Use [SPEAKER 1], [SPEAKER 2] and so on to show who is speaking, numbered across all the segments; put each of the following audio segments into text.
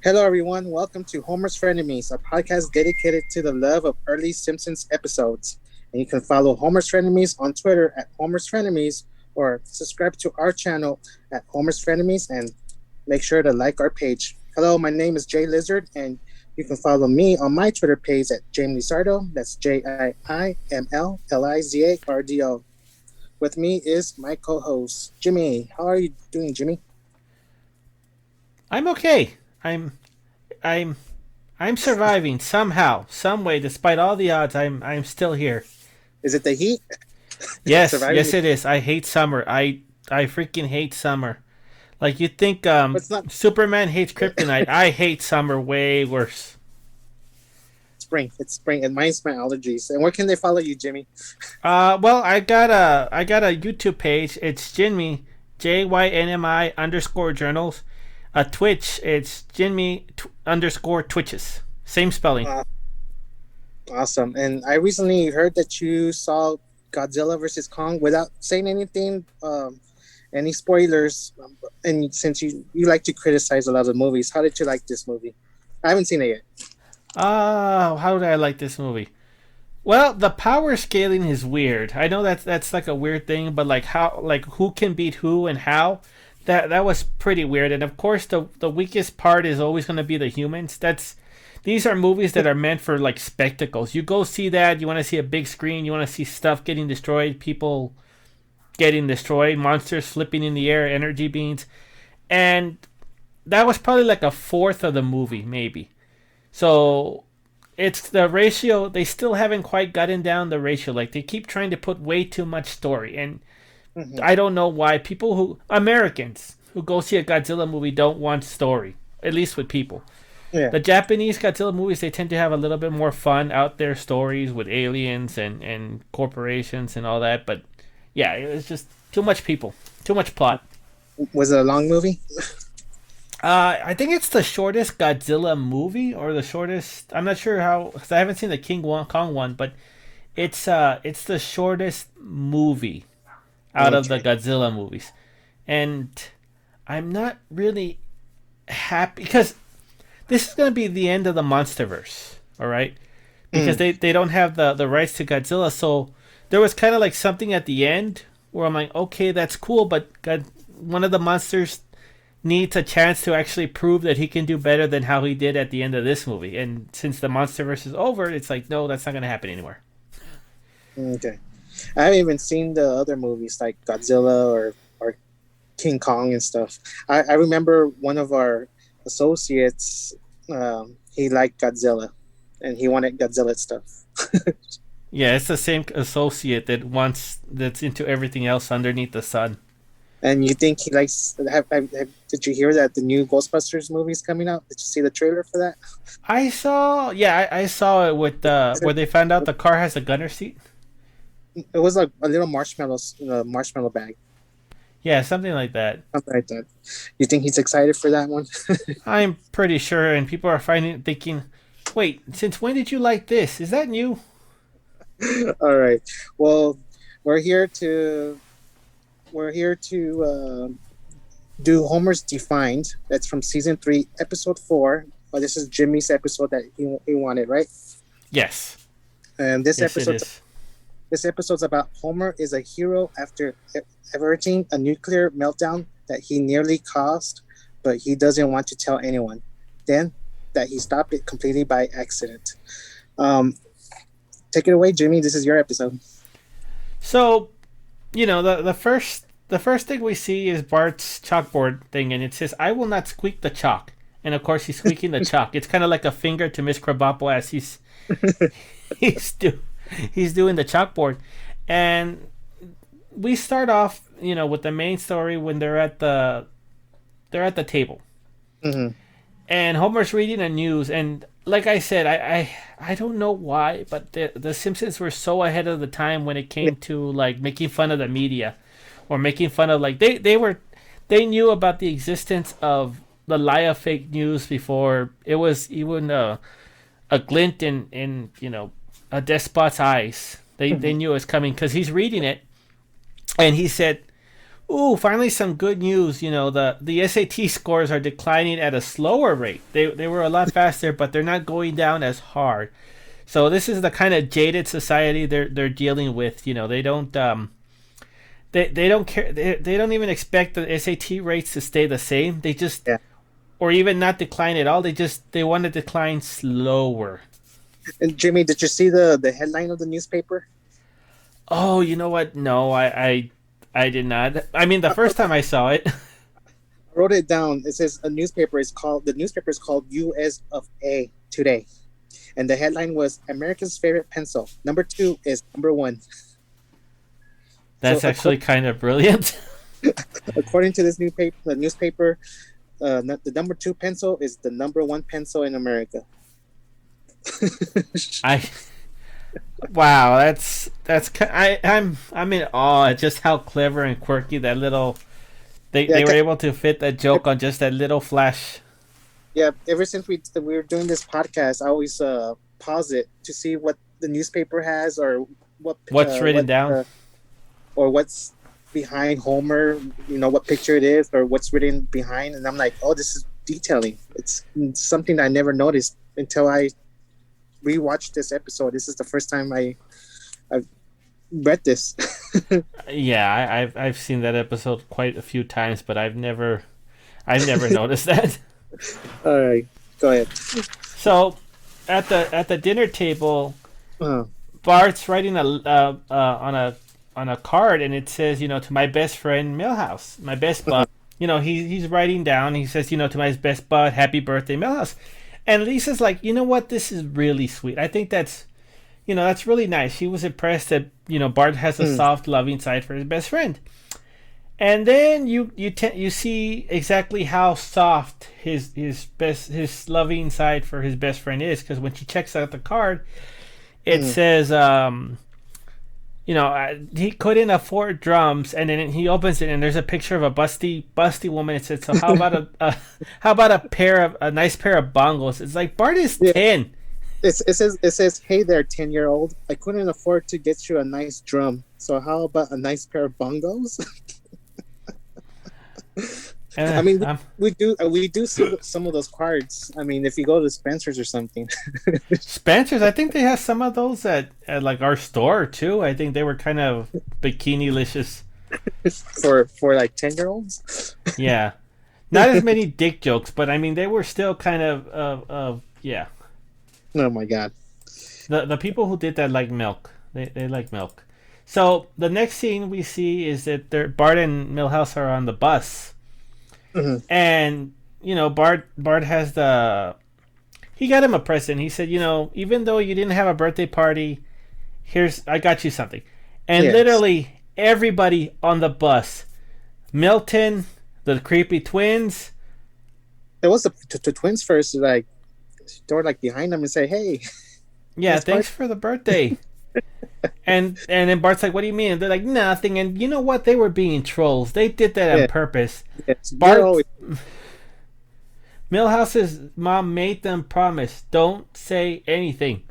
[SPEAKER 1] Hello, everyone. Welcome to Homer's Frienemies, a podcast dedicated to the love of early Simpsons episodes. And you can follow Homer's Frenemies on Twitter at Homer's Frenemies or subscribe to our channel at Homer's Frenemies and make sure to like our page. Hello, my name is Jay Lizard, and you can follow me on my Twitter page at James Lizardo. That's JIIMLLIZARDO. With me is my co host, Jimmy. How are you doing, Jimmy?
[SPEAKER 2] I'm okay. I'm I'm surviving somehow, some way, despite all the odds. I'm still here.
[SPEAKER 1] Is it the heat?
[SPEAKER 2] Yes,
[SPEAKER 1] Surviving
[SPEAKER 2] yes,
[SPEAKER 1] the
[SPEAKER 2] it is. I hate summer. I freaking hate summer. Like you think
[SPEAKER 1] It's not
[SPEAKER 2] Superman hates kryptonite. I hate summer way worse.
[SPEAKER 1] spring. It's spring. It minus my allergies. And where can they follow you, Jimmy?
[SPEAKER 2] Well, I got a YouTube page. It's Jinmi JYNMI underscore journals. A Twitch. It's Jinmi underscore Twitches. Same spelling.
[SPEAKER 1] Uh, awesome. And I recently heard that you saw Godzilla versus Kong without saying anything, any spoilers. And since you like to criticize a lot of movies, how did you like this movie? I haven't seen it yet.
[SPEAKER 2] How did I like this movie? Well, the power scaling is weird. I know that's like a weird thing, but like who can beat who and how? That was pretty weird. And of course, the weakest part is always going to be the humans. That's These are movies that are meant for like spectacles. You go see that, you want to see a big screen, you want to see stuff getting destroyed, people getting destroyed, monsters flipping in the air, energy beams. And that was probably like a fourth of the movie, maybe. So it's the ratio. They still haven't quite gotten down the ratio. Like they keep trying to put way too much story, and
[SPEAKER 1] Hmm.
[SPEAKER 2] I don't know why people who Americans who go see a Godzilla movie don't want story. At least with people,
[SPEAKER 1] Yeah.
[SPEAKER 2] the Japanese Godzilla movies, they tend to have a little bit more fun out there stories with aliens and corporations and all that. But yeah, it was just too much people, too much plot.
[SPEAKER 1] Was it a long movie?
[SPEAKER 2] I think it's the shortest Godzilla movie, or the shortest. I'm not sure how, because I haven't seen the Kong one, but it's the shortest movie out of the
[SPEAKER 1] Okay.
[SPEAKER 2] Godzilla movies, and I'm not really happy because this is gonna be the end of the MonsterVerse. All right, because
[SPEAKER 1] Mm.
[SPEAKER 2] they don't have the rights to Godzilla, so there was kind of like something at the end where I'm like, okay, that's cool, but one of the monsters needs a chance to actually prove that he can do better than how he did at the end of this movie. And since the MonsterVerse is over, it's like, no, that's not going to happen anymore.
[SPEAKER 1] Okay. I haven't even seen the other movies like Godzilla or King Kong and stuff. I remember one of our associates, he liked Godzilla and he wanted Godzilla stuff.
[SPEAKER 2] Yeah, it's the same associate that's into everything else underneath the sun.
[SPEAKER 1] And you think he likes? Did you hear that the new Ghostbusters movie is coming out? Did you see the trailer for that?
[SPEAKER 2] I saw it with where they found out the car has a gunner seat.
[SPEAKER 1] It was like a little marshmallows, marshmallow bag,
[SPEAKER 2] Yeah, something like that.
[SPEAKER 1] something like that. You think he's excited for that one?
[SPEAKER 2] I'm pretty sure, and people are thinking, wait, since when did you like this? Is that new?
[SPEAKER 1] All right. Well, we're here to we're here to do Homer's Defined. That's from season 3, episode 4. But this is Jimmy's episode that he wanted, right?
[SPEAKER 2] Yes,
[SPEAKER 1] And
[SPEAKER 2] yes, it is.
[SPEAKER 1] this episode's about Homer is a hero after averting a nuclear meltdown that he nearly caused, but he doesn't want to tell anyone. Then that he stopped it completely by accident. Um, take it away, Jimmy. This is your episode.
[SPEAKER 2] So the first thing we see is Bart's chalkboard thing, and it says, "I will not squeak the chalk." And of course, he's squeaking the chalk. It's kind of like a finger to Miss Krabappel as he's do he's doing the chalkboard, and we start off, with the main story when they're at the table,
[SPEAKER 1] Hmm.
[SPEAKER 2] and Homer's reading the news, and like I said, I don't know why, but the Simpsons were so ahead of the time when it came to like making fun of the media, or making fun of like they knew about the existence of the lie of fake news before it was even a glint in a despot's eyes. They knew it was coming because he's reading it, and he said, Ooh, finally some good news. The SAT scores are declining at a slower rate. They were a lot faster, but they're not going down as hard. So this is the kind of jaded society they're dealing with. They don't care. They don't even expect the SAT rates to stay the same. They just,
[SPEAKER 1] Yeah.
[SPEAKER 2] or even not decline at all. They want to decline slower.
[SPEAKER 1] And Jimmy, did you see the headline of the newspaper?
[SPEAKER 2] Oh, you know what? No, I did not. I mean, the first time I saw it.
[SPEAKER 1] I wrote it down. It says the newspaper is called US of A Today. And the headline was America's favorite pencil. Number two is number one. So
[SPEAKER 2] That's actually kind of brilliant.
[SPEAKER 1] according to this newspaper, the number two pencil is the number one pencil in America.
[SPEAKER 2] I Wow, I'm in awe at just how clever and quirky that little
[SPEAKER 1] Yeah,
[SPEAKER 2] they were able to fit that joke on just that little flash.
[SPEAKER 1] yeah. Ever since we were doing this podcast, I always pause it to see what the newspaper has or
[SPEAKER 2] What's written
[SPEAKER 1] what
[SPEAKER 2] down?
[SPEAKER 1] or what's behind Homer. You know what picture it is or what's written behind, and I'm like, oh, this is detailing. It's something I never noticed until I rewatched this episode. This is the first time I've read this.
[SPEAKER 2] Yeah, I've seen that episode quite a few times, but I've never noticed that.
[SPEAKER 1] All right, go ahead.
[SPEAKER 2] So, at the dinner table,
[SPEAKER 1] Uh,
[SPEAKER 2] Bart's writing on a card, and it says, to my best friend Millhouse, my best bud. He's writing down. He says, to my best bud, happy birthday, Millhouse. And Lisa's like, you know what? This is really sweet. I think that's really nice. She was impressed that Bart has a soft, loving side for his best friend. And then you see exactly how soft his loving side for his best friend is, because when she checks out the card, it says he couldn't afford drums, and then he opens it and there's a picture of a busty woman. It said, so how about a nice pair of bongos? It's like Bart is 10.
[SPEAKER 1] it says, hey there, 10-year-old. I couldn't afford to get you a nice drum. So how about a nice pair of bongos? I mean, we do see some of those cards. I mean, if you go to Spencer's or something.
[SPEAKER 2] Spencer's, I think they have some of those at like our store too. I think they were kind of bikini-licious.
[SPEAKER 1] for like 10-year-olds.
[SPEAKER 2] Yeah, not as many dick jokes, but I mean they were still kind of yeah.
[SPEAKER 1] Oh my god.
[SPEAKER 2] The people who did that like milk. They like milk. So the next scene we see is that Bart and Milhouse are on the bus, and Bart has he got him a present. He said, even though you didn't have a birthday party, I got you something. And
[SPEAKER 1] Yes.
[SPEAKER 2] literally everybody on the bus, Milton, the creepy twins.
[SPEAKER 1] It was the twins first, like they were like behind them and say, "Hey,
[SPEAKER 2] Yeah,
[SPEAKER 1] Yes,
[SPEAKER 2] thanks
[SPEAKER 1] Bart.
[SPEAKER 2] for the birthday. and then Bart's like, what do you mean? And they're like, nothing. And you know what? They were being trolls. They did that
[SPEAKER 1] Yeah.
[SPEAKER 2] on purpose.
[SPEAKER 1] yes,
[SPEAKER 2] Bart,
[SPEAKER 1] you're always
[SPEAKER 2] Millhouse's mom made them promise, don't say anything.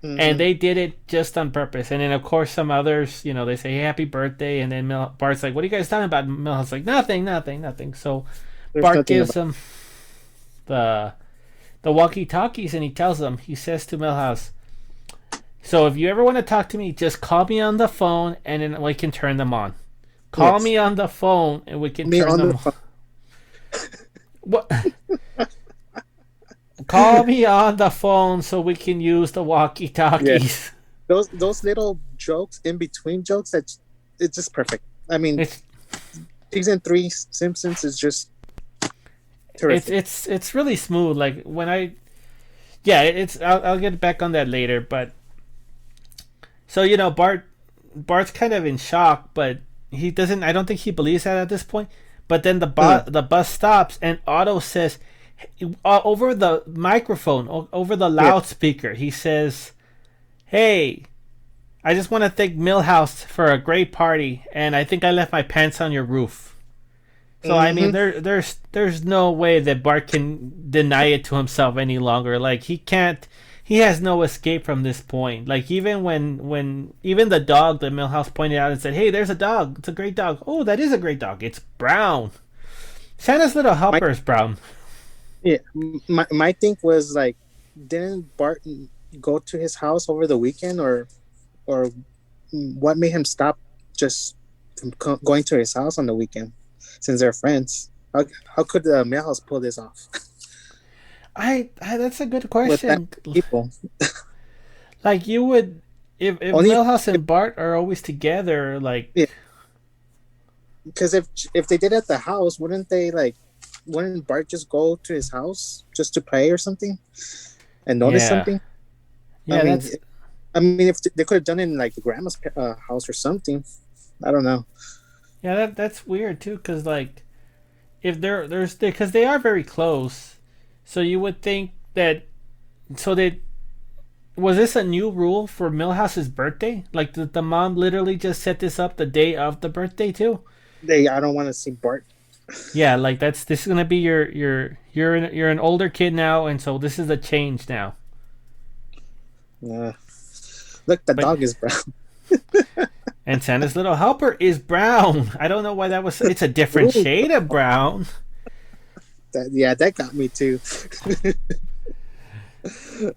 [SPEAKER 2] And they did it just on purpose. And then, of course, some others, they say, hey, happy birthday. And then Bart's like, what are you guys talking about? And Millhouse's like, nothing. So
[SPEAKER 1] there's
[SPEAKER 2] Bart
[SPEAKER 1] nothing
[SPEAKER 2] gives
[SPEAKER 1] about.
[SPEAKER 2] them the walkie-talkies, and he says to Millhouse, so if you ever want to talk to me, just call me on the phone, and then we can turn them on. Call
[SPEAKER 1] Yes.
[SPEAKER 2] me on the phone, and we can
[SPEAKER 1] Me
[SPEAKER 2] turn
[SPEAKER 1] on
[SPEAKER 2] them
[SPEAKER 1] the
[SPEAKER 2] on.
[SPEAKER 1] phone.
[SPEAKER 2] What? Call me on the phone so we can use the walkie-talkies.
[SPEAKER 1] Those little jokes in between jokes, it's just perfect. I mean,
[SPEAKER 2] It's
[SPEAKER 1] season 3 Simpsons is just terrific.
[SPEAKER 2] it's really smooth. Like it's I'll get back on that later, but so Bart's kind of in shock, but he doesn't. I don't think he believes that at this point. But then the bus stops, and Otto says over the microphone, over the loudspeaker, he says, "Hey, I just want to thank Millhouse for a great party, and I think I left my pants on your roof." So I mean, there's no way that Bart can deny it to himself any longer. Like he can't he has no escape from this point. Like even when even the dog that Millhouse pointed out and said, "Hey, there's a dog. It's a great dog. Oh, that is a great dog. It's brown. Santa's little
[SPEAKER 1] My
[SPEAKER 2] helper is brown."
[SPEAKER 1] yeah, my thing was like, didn't Barton go to his house over the weekend, or what made him stop just from going to his house on the weekend since they're friends? How could the Millhouse pull this off
[SPEAKER 2] I that's a good
[SPEAKER 1] with that
[SPEAKER 2] question.
[SPEAKER 1] many people?
[SPEAKER 2] Like you would if
[SPEAKER 1] Only
[SPEAKER 2] Millhouse and Bart are always together, like
[SPEAKER 1] yeah, because if they did at the house, wouldn't they like? Wouldn't Bart just go to his house just to play or something and notice
[SPEAKER 2] yeah.
[SPEAKER 1] something? I
[SPEAKER 2] Yeah,
[SPEAKER 1] mean,
[SPEAKER 2] that's
[SPEAKER 1] if they could have done it in like the grandma's house or something, I don't know.
[SPEAKER 2] yeah, that's weird too cuz like if there's because they are very close. So you would think that so they was this a new rule for Millhouse's birthday? Like the mom literally just set this up the day of the birthday too?
[SPEAKER 1] I don't want to see Bart.
[SPEAKER 2] Yeah, like this is gonna be you're an older kid now, and so this is a change now.
[SPEAKER 1] Uh, Look, the
[SPEAKER 2] But
[SPEAKER 1] dog is brown.
[SPEAKER 2] and Santa's little helper is brown. I don't know why that was. It's a different
[SPEAKER 1] Ooh,
[SPEAKER 2] shade of brown.
[SPEAKER 1] yeah, that got me too.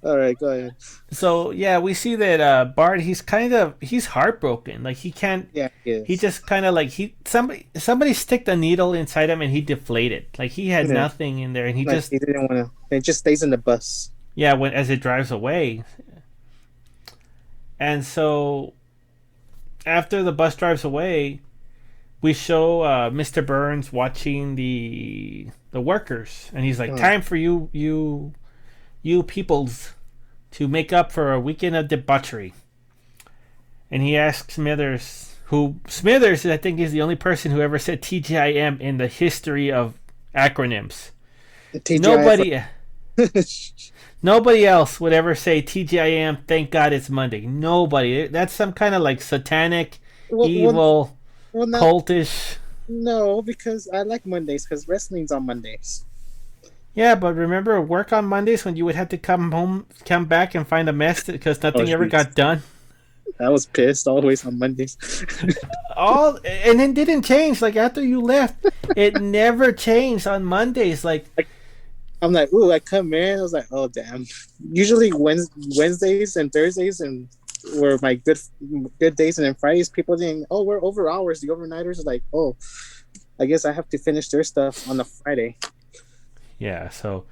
[SPEAKER 1] All right, go ahead.
[SPEAKER 2] So yeah, we see that Bart he's heartbroken. Like he can't.
[SPEAKER 1] Yeah,
[SPEAKER 2] He
[SPEAKER 1] yes.
[SPEAKER 2] just kind of like he somebody stick the needle inside him and he deflated. Like he had
[SPEAKER 1] Yeah,
[SPEAKER 2] nothing in there, and he
[SPEAKER 1] like
[SPEAKER 2] just
[SPEAKER 1] he didn't want to. It just stays in the bus.
[SPEAKER 2] yeah when as it drives away. And so after the bus drives away, we show Mr. Burns watching the workers, and he's like,
[SPEAKER 1] Uh,
[SPEAKER 2] "Time for you peoples to make up for a weekend of debauchery." And he asks Smithers, who Smithers I think is the only person who ever said TGIM in the history of acronyms.
[SPEAKER 1] TGI for
[SPEAKER 2] Nobody nobody else would ever say TGIM. Thank God it's Monday. Nobody. That's some kind of like satanic,
[SPEAKER 1] well, well,
[SPEAKER 2] evil,
[SPEAKER 1] well, not
[SPEAKER 2] cultish.
[SPEAKER 1] no, because I like Mondays because wrestling's on Mondays.
[SPEAKER 2] Yeah, but remember work on Mondays when you would have to come back and find a mess because
[SPEAKER 1] Oh,
[SPEAKER 2] nothing ever
[SPEAKER 1] jeez.
[SPEAKER 2] got done.
[SPEAKER 1] I was pissed always on Mondays.
[SPEAKER 2] All and it didn't change. Like after you left, it never changed on Mondays. Like
[SPEAKER 1] Like, I'm like, ooh, I come in. I was like, oh damn. Usually Wednesdays and Thursdays and were my good days, and then Fridays people didn't. Oh, we're over hours. The overnighters are like, oh, I guess I have to finish their stuff on the Friday.
[SPEAKER 2] yeah, so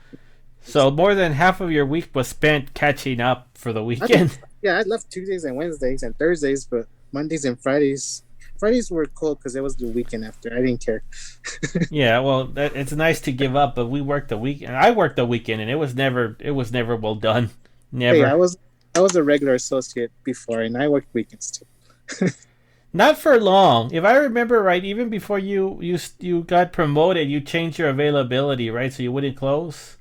[SPEAKER 2] more than half of your week was spent catching up for the
[SPEAKER 1] I,
[SPEAKER 2] weekend.
[SPEAKER 1] yeah, I left Tuesdays and Wednesdays and Thursdays, but Mondays and Fridays. Fridays were cool because it was the weekend after. I didn't care.
[SPEAKER 2] Yeah, well, it's nice to give up, but we worked the weekend. I worked the weekend, and it was never well done.
[SPEAKER 1] Hey,
[SPEAKER 2] Never.
[SPEAKER 1] I was a regular associate before, and I worked weekends too.
[SPEAKER 2] Not for long. If I remember right, even before you got promoted, you changed your availability, right? So you wouldn't close.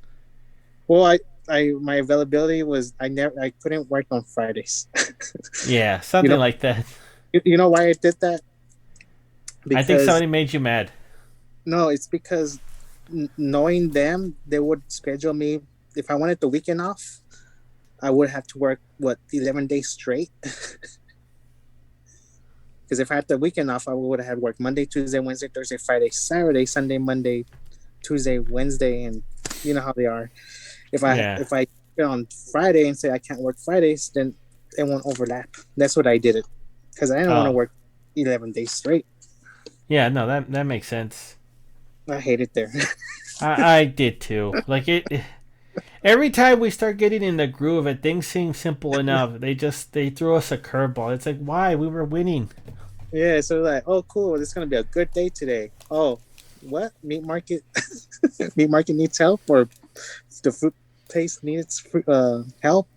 [SPEAKER 1] Well, my availability was I couldn't work on Fridays.
[SPEAKER 2] Yeah,
[SPEAKER 1] you
[SPEAKER 2] something
[SPEAKER 1] know
[SPEAKER 2] like that.
[SPEAKER 1] you know why I did that?
[SPEAKER 2] I think
[SPEAKER 1] Because
[SPEAKER 2] somebody made you mad.
[SPEAKER 1] no, it's because knowing them, they would schedule me if I wanted the weekend off. I would have to work 11 days straight. Because if I had the weekend off, I would have had work Monday, Tuesday, Wednesday, Thursday, Friday, Saturday, Sunday, Monday, Tuesday, Wednesday, and you know how they are.
[SPEAKER 2] Yeah.
[SPEAKER 1] If I get on Friday and say I can't work Fridays, then it won't overlap. That's what I did it because I didn't want to
[SPEAKER 2] Oh.
[SPEAKER 1] work 11 days straight.
[SPEAKER 2] Yeah. No, that makes sense.
[SPEAKER 1] I hate it there.
[SPEAKER 2] I did too. Like it. Every time we start getting in the groove, and things seem simple enough, they throw us a curveball. It's like why we were winning.
[SPEAKER 1] Yeah, so like, oh, cool, this is gonna be a good day today. Oh, what meat market? Meat market needs help, or the food place needs help.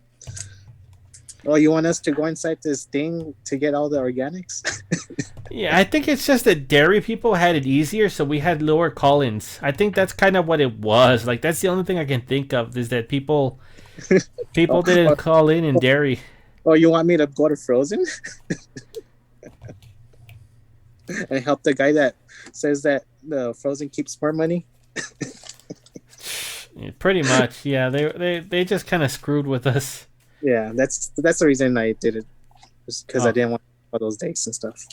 [SPEAKER 1] Oh, you want us to go inside this thing to get all the organics?
[SPEAKER 2] Yeah, I think it's just that dairy people had it easier, so we had lower call-ins. I think that's kind of what it was. Like that's the only thing I can think of is that people
[SPEAKER 1] or,
[SPEAKER 2] didn't
[SPEAKER 1] or,
[SPEAKER 2] call in dairy.
[SPEAKER 1] or you want me to go to Frozen and help the guy that says that the Frozen keeps more money?
[SPEAKER 2] Pretty much, yeah. They just kind of screwed with us.
[SPEAKER 1] Yeah, that's the reason I did it, because I
[SPEAKER 2] Oh,
[SPEAKER 1] didn't want all those dates and stuff.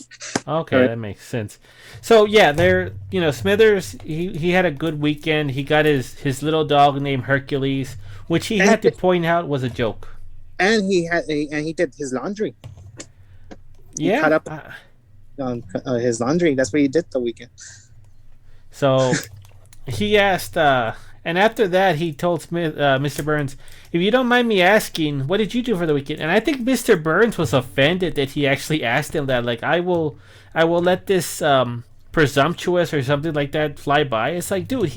[SPEAKER 1] All
[SPEAKER 2] okay,
[SPEAKER 1] right,
[SPEAKER 2] that makes sense. So yeah, they're Smithers. He had a good weekend. He got his little dog named Hercules, which he
[SPEAKER 1] and
[SPEAKER 2] had to point out was a joke.
[SPEAKER 1] and he did his laundry. He caught
[SPEAKER 2] Yeah.
[SPEAKER 1] up on his laundry. That's what he did the weekend.
[SPEAKER 2] So he asked, and after that, he told Mr. Burns, "If you don't mind me asking, what did you do for the weekend?" And I think Mr. Burns was offended that he actually asked him that. Like, I will let this presumptuous or something like that fly by. It's like, dude,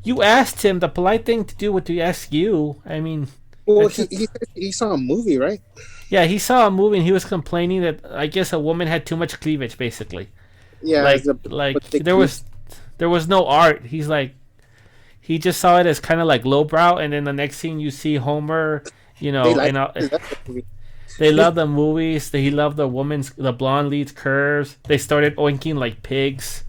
[SPEAKER 2] you asked him. The polite thing to do would to ask you. I mean,
[SPEAKER 1] Well,
[SPEAKER 2] that's just,
[SPEAKER 1] he saw a movie, right?
[SPEAKER 2] yeah. He saw a movie and he was complaining that I guess a woman had too much cleavage, basically.
[SPEAKER 1] Yeah, it's
[SPEAKER 2] Like
[SPEAKER 1] the
[SPEAKER 2] there was no art. He's like he just saw it as kind of like lowbrow, and then the next scene you see Homer,
[SPEAKER 1] they like
[SPEAKER 2] and
[SPEAKER 1] they love the movie.
[SPEAKER 2] they love the movies. He loved the blonde lead's curves. They started oinking like pigs.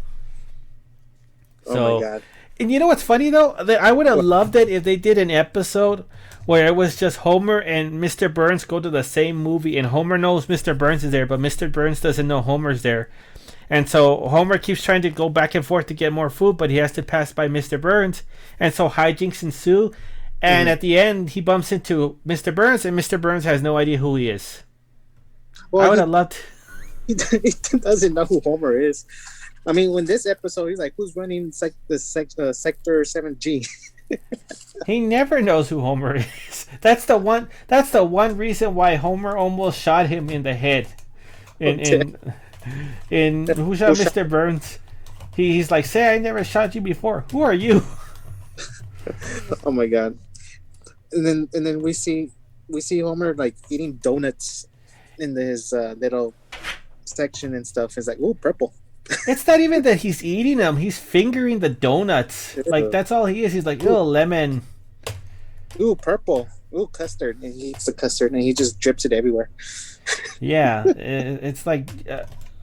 [SPEAKER 1] Oh my
[SPEAKER 2] So,
[SPEAKER 1] god.
[SPEAKER 2] and you know what's funny though? I would have
[SPEAKER 1] What?
[SPEAKER 2] loved it if they did an episode where it was just Homer and Mr. Burns go to the same movie, and Homer knows Mr. Burns is there, but Mr. Burns doesn't know Homer's there. And so Homer keeps trying to go back and forth to get more food, but he has to pass by Mr. Burns. And so hijinks ensue. And
[SPEAKER 1] Mhm.
[SPEAKER 2] at the end, he bumps into Mr. Burns, and Mr. Burns has no idea who he is. I
[SPEAKER 1] Well,
[SPEAKER 2] would have loved.
[SPEAKER 1] he doesn't know who Homer is. I mean, when this episode, he's like, "Who's running sector 7G?"
[SPEAKER 2] He never knows who Homer is. That's the one. That's the one reason why Homer almost shot him in the head. In who shot Mr. Burns? He's like, say I never shot you before. Who are you?
[SPEAKER 1] Oh my god! And then we see Homer like eating donuts in his little section and stuff. It's like, oh, purple.
[SPEAKER 2] It's not even that he's eating them. He's fingering the donuts. Like
[SPEAKER 1] Ew.
[SPEAKER 2] that's all he is. He's like,
[SPEAKER 1] Ooh,
[SPEAKER 2] oh, lemon.
[SPEAKER 1] ooh, purple. Ooh, custard. And he eats the custard and he just drips it everywhere.
[SPEAKER 2] Yeah, it's like,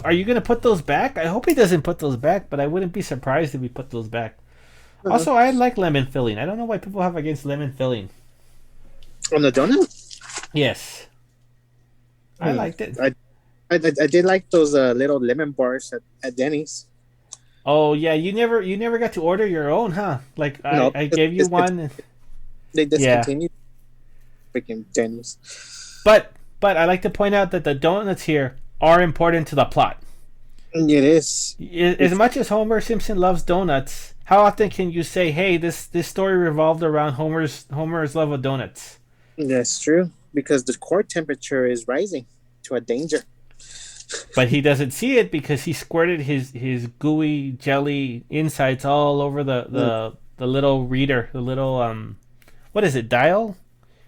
[SPEAKER 2] are you gonna put those back? I hope he doesn't put those back, but I wouldn't be surprised if he put those back.
[SPEAKER 1] Uh-huh.
[SPEAKER 2] Also, I like lemon filling. I don't know why people have against lemon filling.
[SPEAKER 1] On the donut?
[SPEAKER 2] Yes, I
[SPEAKER 1] Hmm.
[SPEAKER 2] liked it.
[SPEAKER 1] I did like those little lemon bars at Denny's.
[SPEAKER 2] Oh yeah, you never got to order your own, huh? Like
[SPEAKER 1] No,
[SPEAKER 2] I gave you one.
[SPEAKER 1] they
[SPEAKER 2] Yeah,
[SPEAKER 1] discontinued freaking Denny's.
[SPEAKER 2] but I like to point out that the donuts here are important to the plot.
[SPEAKER 1] It is.
[SPEAKER 2] As much as Homer Simpson loves donuts, how often can you say, "Hey, this story revolved around Homer's love of donuts"?
[SPEAKER 1] That's true because the core temperature is rising to a danger.
[SPEAKER 2] But he doesn't see it because he squirted his gooey jelly insides all over
[SPEAKER 1] Mm.
[SPEAKER 2] the little reader, the little what is it, dial?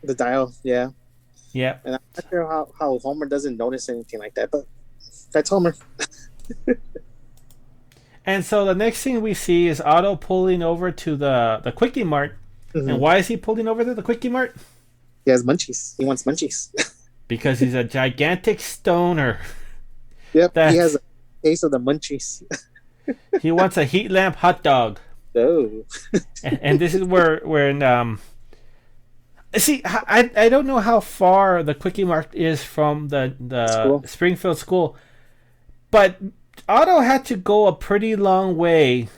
[SPEAKER 1] The dial, yeah.
[SPEAKER 2] Yep.
[SPEAKER 1] And I'm not sure how Homer doesn't notice anything like that, but that's Homer.
[SPEAKER 2] And so the next thing we see is Otto pulling over to the Quickie Mart. And
[SPEAKER 1] Hmm.
[SPEAKER 2] why is he pulling over to the Quickie Mart?
[SPEAKER 1] He has munchies. He wants munchies.
[SPEAKER 2] Because he's a gigantic stoner.
[SPEAKER 1] Yep, he has
[SPEAKER 2] That's
[SPEAKER 1] a taste of the munchies.
[SPEAKER 2] he wants a heat lamp hot dog.
[SPEAKER 1] Oh,
[SPEAKER 2] And this is where see, I don't know how far the Quickie Mart is from the
[SPEAKER 1] school.
[SPEAKER 2] Springfield school, but Otto had to go a pretty long way,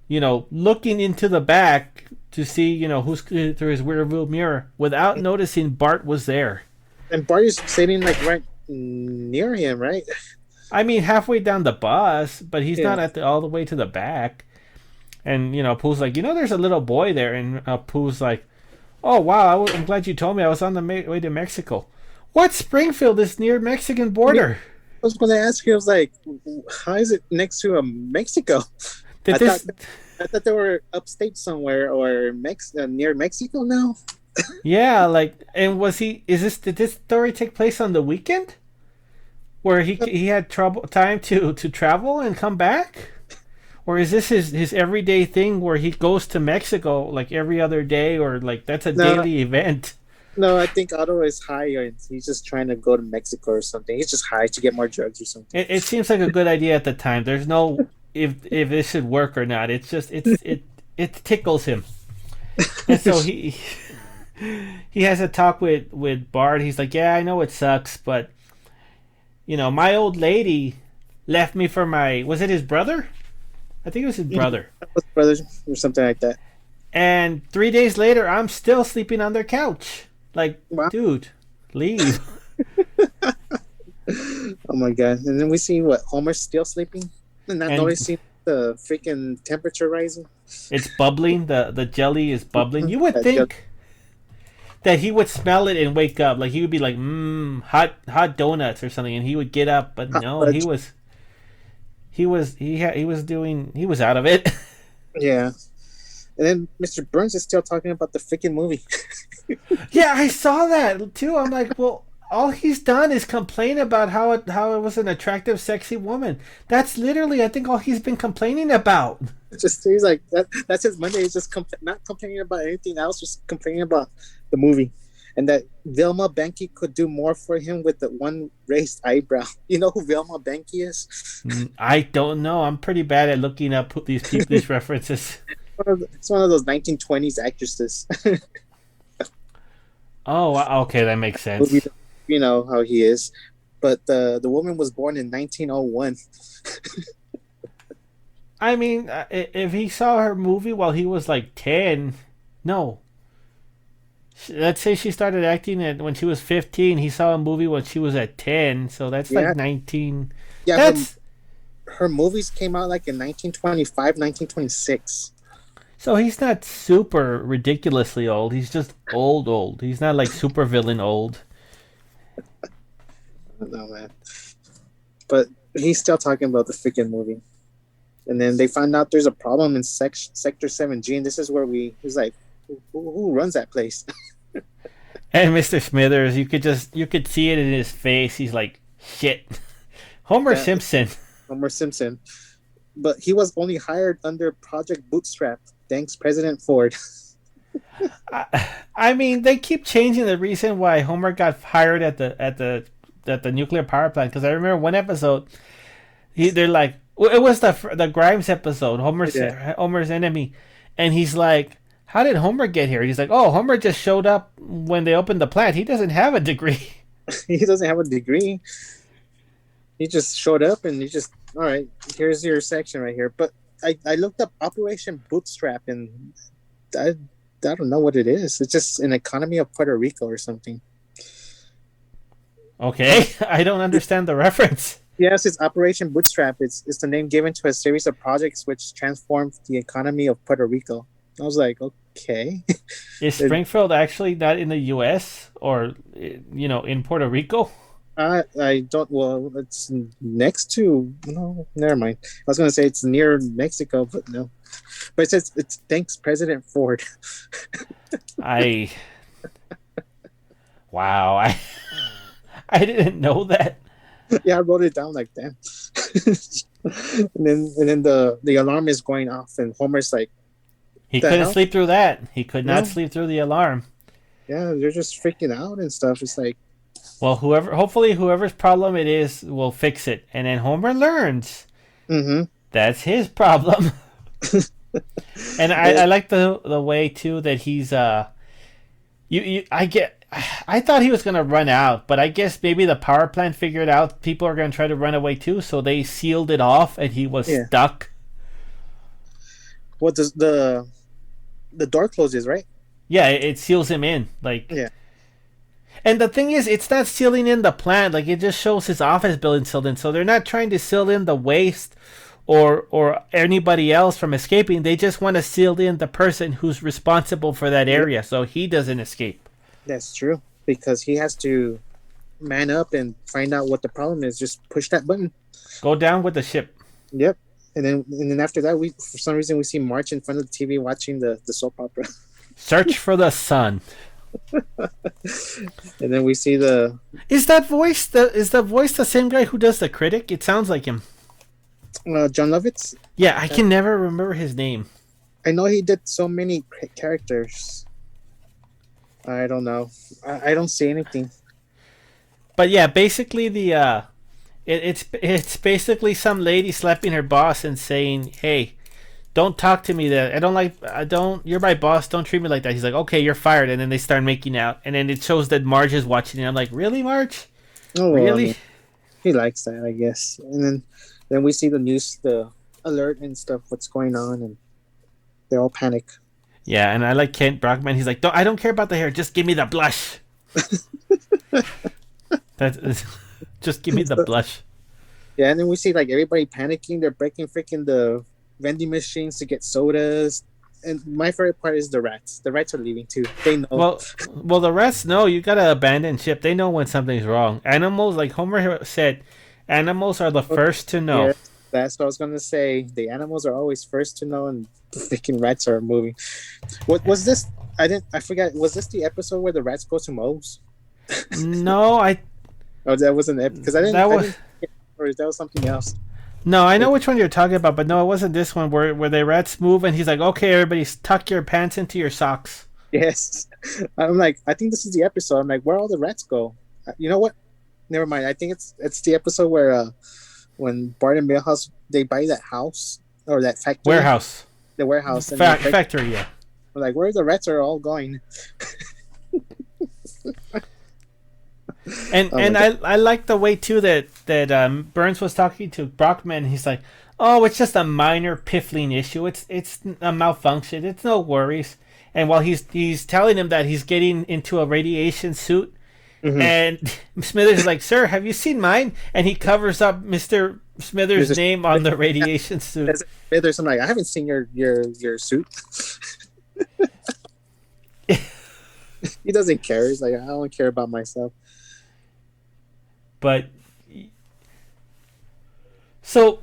[SPEAKER 2] looking into the back to see, who's through his rearview mirror without noticing Bart was there.
[SPEAKER 1] And Barty's sitting like right near him, right?
[SPEAKER 2] I mean, halfway down the bus, but he's
[SPEAKER 1] Yeah.
[SPEAKER 2] not all the way to the back. And Pooh's like, there's a little boy there, and Pooh's like, oh wow, I'm glad you told me. I was on the way to Mexico. What Springfield is near Mexican border?
[SPEAKER 1] I was going to ask you. I was like, how is it next to a Mexico?
[SPEAKER 2] Did
[SPEAKER 1] I thought
[SPEAKER 2] this?
[SPEAKER 1] I thought they were upstate somewhere or near Mexico now.
[SPEAKER 2] Yeah, like, and was he? Did this story take place on the weekend, where he had time to travel and come back, or is this his everyday thing where he goes to Mexico like every other day, or like that's a
[SPEAKER 1] No,
[SPEAKER 2] daily event?
[SPEAKER 1] no, I think Otto is high and he's just trying to go to Mexico or something. He's just high to get more drugs or something.
[SPEAKER 2] It seems like a good idea at the time. There's no if this should work or not. It's just it tickles him. And so he has a talk with Bart. He's like, "Yeah, I know it sucks, but my old lady left me for my was it his brother? I think it was his brother.
[SPEAKER 1] Brothers or something like that.
[SPEAKER 2] And 3 days later, I'm still sleeping on their couch. Like,
[SPEAKER 1] Wow.
[SPEAKER 2] dude, leave."
[SPEAKER 1] Oh my god! And then we see what Homer's still sleeping and not
[SPEAKER 2] And
[SPEAKER 1] noticing the freaking temperature rising.
[SPEAKER 2] it's bubbling. The jelly is bubbling. You would
[SPEAKER 1] That just-
[SPEAKER 2] think that he would smell it and wake up. Like he would be like, hot donuts or something, and he would get up. But no, he was out of it.
[SPEAKER 1] Yeah. And then Mr. Burns is still talking about the freaking movie.
[SPEAKER 2] Yeah, I saw that too. I'm like, well, all he's done is complain about how it was an attractive, sexy woman. That's literally, I think, all he's been complaining about.
[SPEAKER 1] Just he's like that's his Monday. He's just not complaining about anything else, just complaining about the movie, and that Vilma Banky could do more for him with the one raised eyebrow. You know who Vilma Banky is?
[SPEAKER 2] I don't know. I'm pretty bad at looking up these references.
[SPEAKER 1] It's one of those 1920s actresses.
[SPEAKER 2] Oh, okay, that makes sense.
[SPEAKER 1] You know how he is, but the woman was born in 1901.
[SPEAKER 2] I mean, if he saw her movie while he was like 10, no. Let's say she started acting when she was 15. He saw a movie when she was at 10, so that's
[SPEAKER 1] Yeah.
[SPEAKER 2] like 19.
[SPEAKER 1] Yeah,
[SPEAKER 2] That's
[SPEAKER 1] her movies came out like in 1925, 1926.
[SPEAKER 2] so he's not super ridiculously old. He's just old. He's not like super villain old.
[SPEAKER 1] I don't know, man. But he's still talking about the freaking movie. And then they find out there's a problem in Sector 7G, and this is where he's like, who runs that place?
[SPEAKER 2] And Mr. Smithers, you could see it in his face. He's like, shit. Homer
[SPEAKER 1] Yeah.
[SPEAKER 2] Simpson.
[SPEAKER 1] Homer Simpson. But he was only hired under Project Bootstrap. Thanks, President Ford.
[SPEAKER 2] I mean, they keep changing the reason why Homer got hired at the nuclear power plant. Because I remember one episode, they're like, it was the Grimes episode, Homer's enemy, and he's like, "How did Homer get here?" He's like, "Oh, Homer just showed up when they opened the plant. He doesn't have a degree."
[SPEAKER 1] He doesn't have a degree. He just showed up and all right, here's your section right here. But I looked up Operation Bootstrap, and I don't know what it is. It's just an economy of Puerto Rico or something.
[SPEAKER 2] Okay, I don't understand the reference.
[SPEAKER 1] Yes, it's Operation Bootstrap. It's the name given to a series of projects which transformed the economy of Puerto Rico. I was like, okay.
[SPEAKER 2] Is Springfield actually not in the U.S. or in Puerto Rico?
[SPEAKER 1] I don't. Well, it's next to. No, never mind. I was going to say it's near Mexico, but no. But it says it's thanks President Ford.
[SPEAKER 2] Wow, I didn't know that.
[SPEAKER 1] Yeah, I wrote it down like that. and then the alarm is going off, and Homer's like,
[SPEAKER 2] He
[SPEAKER 1] The
[SPEAKER 2] couldn't
[SPEAKER 1] hell?
[SPEAKER 2] sleep through that. He could not
[SPEAKER 1] No.
[SPEAKER 2] sleep through the alarm.
[SPEAKER 1] yeah, they're just freaking out and stuff. It's like,
[SPEAKER 2] Well, hopefully whoever's problem it is will fix it, and then Homer learns
[SPEAKER 1] mm-hmm.
[SPEAKER 2] that's his problem. And I like the way too that he's I thought he was gonna run out, but I guess maybe the power plant figured out people are gonna try to run away too, so they sealed it off, and he was
[SPEAKER 1] Yeah.
[SPEAKER 2] stuck.
[SPEAKER 1] What does the door closes, right?
[SPEAKER 2] Yeah, it seals him in, like.
[SPEAKER 1] Yeah.
[SPEAKER 2] And the thing is, it's not sealing in the plant. Like, it just shows his office building sealed in. So they're not trying to seal in the waste or anybody else from escaping. They just want to seal in the person who's responsible for that area, so he doesn't escape.
[SPEAKER 1] That's true, because he has to man up and find out what the problem is. Just push that button.
[SPEAKER 2] Go down with the ship.
[SPEAKER 1] Yep. And then after that, we for some reason we see March in front of the TV watching the soap opera.
[SPEAKER 2] Search for the sun.
[SPEAKER 1] And then we see the
[SPEAKER 2] Is the voice the same guy who does the critic? It sounds like him.
[SPEAKER 1] John Lovitz.
[SPEAKER 2] Yeah, I can never remember his name.
[SPEAKER 1] I know he did so many characters. I don't know. I don't see anything.
[SPEAKER 2] But yeah, basically it's basically some lady slapping her boss and saying, "Hey, don't talk to me that I don't like. I don't. You're my boss. Don't treat me like that. He's like, okay, you're fired. And then they start making out, and then it shows that Marge is watching. And I'm like, really, Marge?
[SPEAKER 1] Oh well, I
[SPEAKER 2] Really?
[SPEAKER 1] mean, he likes that, I guess. And then we see the news, the alert and stuff, what's going on, and they all panic.
[SPEAKER 2] Yeah, and I like Kent Brockman. He's like, I don't care about the hair. Just give me the blush. That just give me the
[SPEAKER 1] So,
[SPEAKER 2] blush.
[SPEAKER 1] yeah, and then we see like everybody panicking. They're breaking freaking the vending machines to get sodas. And my favorite part is the rats. The rats are leaving too. They know.
[SPEAKER 2] Well, the rest know you gotta abandon ship. They know when something's wrong. Animals, like Homer said, animals are the
[SPEAKER 1] Okay,
[SPEAKER 2] first to know.
[SPEAKER 1] yeah, that's what I was gonna say. The animals are always first to know, and the freaking rats are moving. What was this? I didn't. I forgot. Was this the episode where the rats go to Moe's?
[SPEAKER 2] No, I
[SPEAKER 1] Oh, that wasn't it because I didn't.
[SPEAKER 2] that
[SPEAKER 1] I
[SPEAKER 2] was
[SPEAKER 1] didn't. Or that was something else.
[SPEAKER 2] no. I know
[SPEAKER 1] It,
[SPEAKER 2] which one you're talking about, but no, it wasn't this one where the rats move and he's like, okay, everybody, tuck your pants into your socks.
[SPEAKER 1] yes, I'm like. I think this is the episode. I'm like, where all the rats go? You know what? Never mind. I think it's the episode where when Bart and Milhouse they buy that house or that factory,
[SPEAKER 2] Warehouse,
[SPEAKER 1] the warehouse, and they break.
[SPEAKER 2] factory, yeah.
[SPEAKER 1] I'm like, where the rats are all going?
[SPEAKER 2] And
[SPEAKER 1] Oh my
[SPEAKER 2] and
[SPEAKER 1] god.
[SPEAKER 2] I like the way too that Burns was talking to Brockman. He's like, oh, it's just a minor piffling issue. It's a malfunction. It's no worries. And while he's telling him that he's getting into a radiation suit,
[SPEAKER 1] Mm-hmm.
[SPEAKER 2] and Smithers is like, sir, have you seen mine? And he covers up Mr. Smithers' name on the radiation suit.
[SPEAKER 1] There's some like I haven't seen your suit. He doesn't care. He's like I don't care about myself.
[SPEAKER 2] But so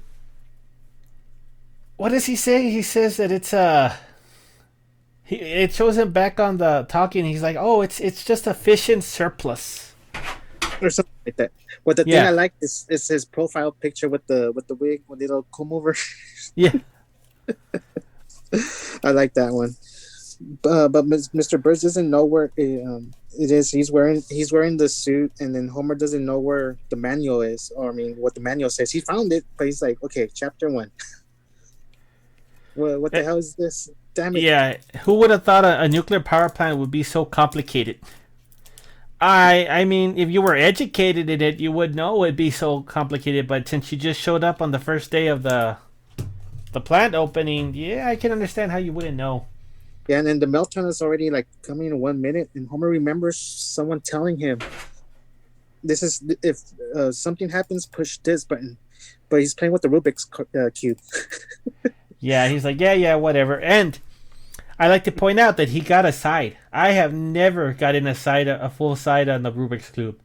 [SPEAKER 2] what does he say? He says that it shows him back on the talking. He's like, "Oh, it's just a efficient surplus."
[SPEAKER 1] Or something like that. But the thing I
[SPEAKER 2] Yeah,
[SPEAKER 1] like is his profile picture with the wig with the little comb over.
[SPEAKER 2] yeah.
[SPEAKER 1] I like that one. But Mr. Burns doesn't know where it is. He's wearing the suit, and then Homer doesn't know where the manual is, or I mean, what the manual says. He found it, but he's like, okay, chapter one. What the
[SPEAKER 2] Eh,
[SPEAKER 1] hell is this? Damn it!
[SPEAKER 2] Yeah. Who would have thought a nuclear power plant would be so complicated? I mean, if you were educated in it, you would know it'd be so complicated. But since you just showed up on the first day of the plant opening, yeah, I can understand how you wouldn't know.
[SPEAKER 1] Yeah, and then the meltdown is already like coming in 1 minute, and Homer remembers someone telling him, "This is if something happens, push this button." But he's playing with the Rubik's cube.
[SPEAKER 2] Yeah, he's like, yeah, whatever. And I like to point out that he got a side. I have never gotten a full side on the Rubik's cube.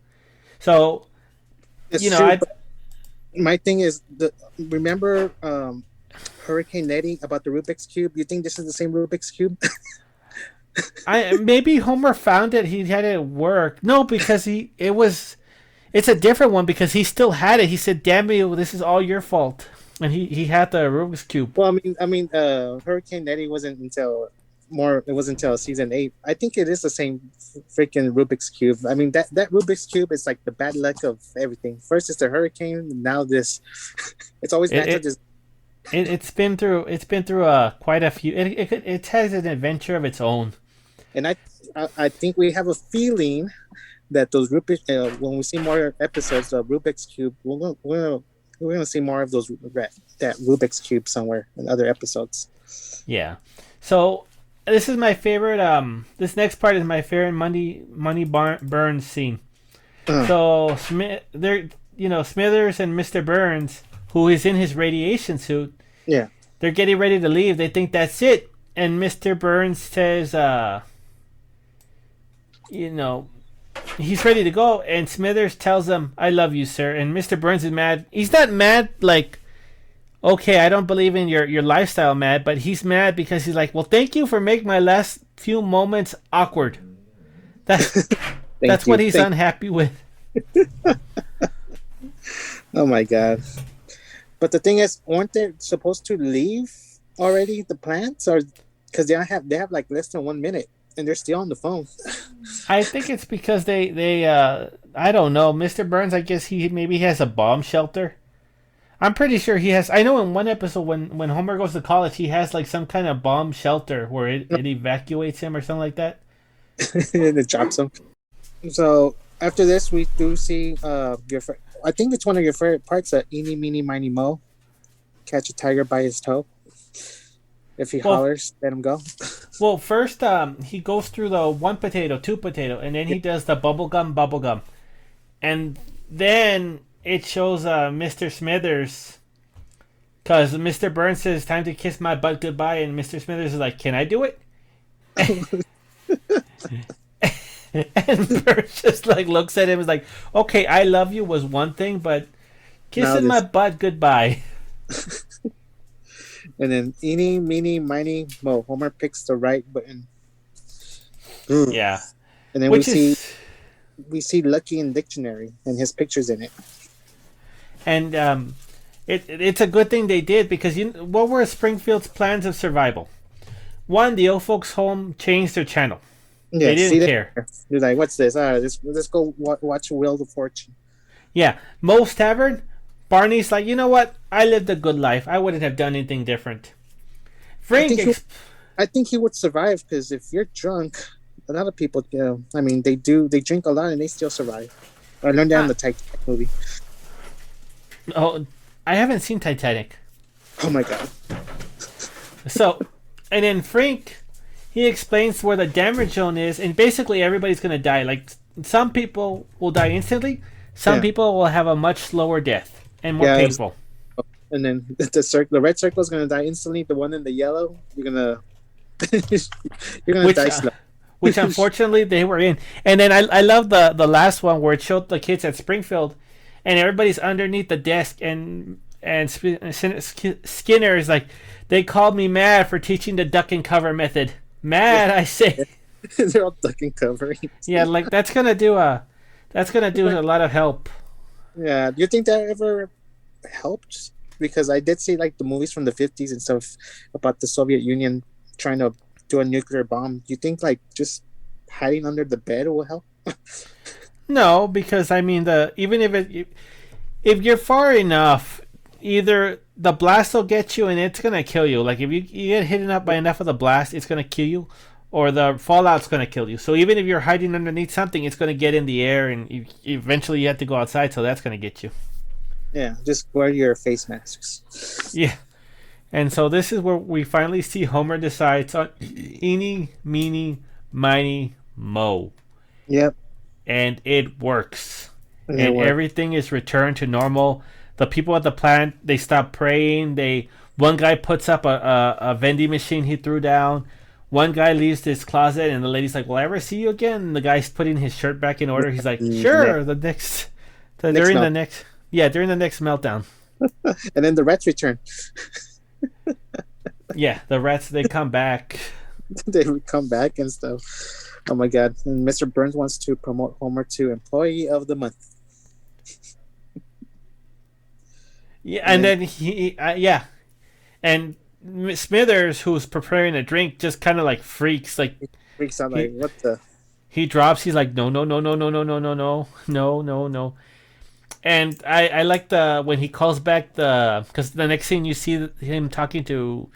[SPEAKER 2] So you
[SPEAKER 1] It's
[SPEAKER 2] know,
[SPEAKER 1] true.
[SPEAKER 2] I
[SPEAKER 1] But my thing is, remember Hurricane Nettie about the Rubik's cube? You think this is the same Rubik's cube?
[SPEAKER 2] I maybe Homer found it. He had it work. No, because it's a different one because he still had it. He said, "Damn you, this is all your fault." And he had the Rubik's cube.
[SPEAKER 1] Well, Hurricane Nettie wasn't until more. It wasn't until season 8. I think it is the same freaking Rubik's cube. I mean that Rubik's cube is like the bad luck of everything. First it's the hurricane, now this. It's always
[SPEAKER 2] It,
[SPEAKER 1] bad to
[SPEAKER 2] it
[SPEAKER 1] just.
[SPEAKER 2] it's been through quite a few. It has an adventure of its own.
[SPEAKER 1] And I think we have a feeling that those when we see more episodes of Rubik's cube, we're gonna see more of that Rubik's cube somewhere in other episodes.
[SPEAKER 2] Yeah. So this is my favorite. This next part is my favorite Burns scene.
[SPEAKER 1] Uh,
[SPEAKER 2] So Smithers and Mr. Burns, who is in his radiation suit,
[SPEAKER 1] yeah.
[SPEAKER 2] they're getting ready to leave. They think that's it, and Mr. Burns says, he's ready to go, and Smithers tells him, "I love you, sir." And Mr. Burns is mad. He's not mad like, okay, I don't believe in your lifestyle, mad, but he's mad because he's like, well, thank you for making my last few moments awkward. That's
[SPEAKER 1] Thank
[SPEAKER 2] that's
[SPEAKER 1] you.
[SPEAKER 2] what he's unhappy with.
[SPEAKER 1] Oh my god! But the thing is, weren't they supposed to leave already? The plants, or because they have like less than 1 minute, and they're still on the phone.
[SPEAKER 2] I think it's because they I don't know, Mr. Burns. I guess he maybe has a bomb shelter. I'm pretty sure he has. I know in one episode when Homer goes to college, he has like some kind of bomb shelter where it evacuates him or something like that.
[SPEAKER 1] And it drops him. So after this, we do see I think it's one of your favorite parts. Eeny, meeny, miny, mo. Catch a tiger by his toe. If he
[SPEAKER 2] Well,
[SPEAKER 1] hollers, let him go.
[SPEAKER 2] well, first he goes through the one potato, two potato, and then he does the bubble gum, and then it shows Mr. Smithers because Mr. Burns says time to kiss my butt goodbye, and Mr. Smithers is like, "Can I do it?" And Burns just like looks at him and is like, "Okay, I love you was one thing, but
[SPEAKER 1] Now
[SPEAKER 2] kissing my
[SPEAKER 1] this,
[SPEAKER 2] butt goodbye."
[SPEAKER 1] and then eeny, meeny, miny, mo. Homer picks the right button. And
[SPEAKER 2] Yeah,
[SPEAKER 1] then
[SPEAKER 2] which is
[SPEAKER 1] we see Lucky in dictionary and his pictures in it.
[SPEAKER 2] and it's a good thing they did because what were Springfield's plans of survival? One, the old folks' home changed their channel.
[SPEAKER 1] Yeah,
[SPEAKER 2] They
[SPEAKER 1] see
[SPEAKER 2] didn't care.
[SPEAKER 1] that? You're like, what's this? Let's go watch Wheel of Fortune.
[SPEAKER 2] Yeah, Moe's Tavern. Barney's like, you know what? I lived a good life. I wouldn't have done anything different.
[SPEAKER 1] I
[SPEAKER 2] Frank,
[SPEAKER 1] think he, I think he would survive because if you're drunk, a lot of people, I mean, they drink a lot and they still survive. I learned that in the Titanic movie.
[SPEAKER 2] oh, I haven't seen Titanic.
[SPEAKER 1] Oh my god.
[SPEAKER 2] So, and then Frank, he explains where the damage zone is, and basically everybody's gonna die. Like some people will die instantly, some
[SPEAKER 1] Yeah.
[SPEAKER 2] people will have a much slower death and more
[SPEAKER 1] Yeah,
[SPEAKER 2] painful.
[SPEAKER 1] And then the red circle is gonna die instantly. The one in the yellow, you're gonna you're gonna
[SPEAKER 2] Which,
[SPEAKER 1] die slow.
[SPEAKER 2] which unfortunately they were in. And then I love the last one where it showed the kids at Springfield, and everybody's underneath the desk, and Skinner is like, they called me mad for teaching the duck and cover method. Mad, I say.
[SPEAKER 1] They're all ducking covering.
[SPEAKER 2] Yeah, like that's gonna do a lot of help.
[SPEAKER 1] Yeah. Do you think that ever helped? Because I did see like the movies from the 50s and stuff about the Soviet Union trying to do a nuclear bomb. Do you think like just hiding under the bed will help?
[SPEAKER 2] No, because I mean even if you're far enough, either the blast will get you and it's gonna kill you. Like if you get hit up by enough of the blast, it's gonna kill you, or the fallout's gonna kill you. So even if you're hiding underneath something, it's gonna get in the air, and eventually you have to go outside. So that's gonna get you.
[SPEAKER 1] Yeah, just wear your face masks.
[SPEAKER 2] Yeah. And so this is where we finally see Homer decides on eeny, meeny, miny, mo.
[SPEAKER 1] Yep.
[SPEAKER 2] And it works.
[SPEAKER 1] And
[SPEAKER 2] And everything is returned to normal. The people at the plant, they stop praying. One guy puts up a vending machine he threw down. One guy leaves his closet, and the lady's like, "Will I ever see you again?" And the guy's putting his shirt back in order. He's like, "Sure." During the next meltdown.
[SPEAKER 1] And then the rats return.
[SPEAKER 2] Yeah, the rats, they come back.
[SPEAKER 1] They would come back and stuff. Oh my god! And Mr. Burns wants to promote Homer to Employee of the Month.
[SPEAKER 2] Yeah, and then and Smithers, who's preparing a drink, just kind of like freaks. Like
[SPEAKER 1] Freaks out
[SPEAKER 2] he,
[SPEAKER 1] like, what the?
[SPEAKER 2] he drops. He's like, no, no, no, no, no, no, no, no, no, no, no, no. And I like when he calls back because the next scene you see him talking to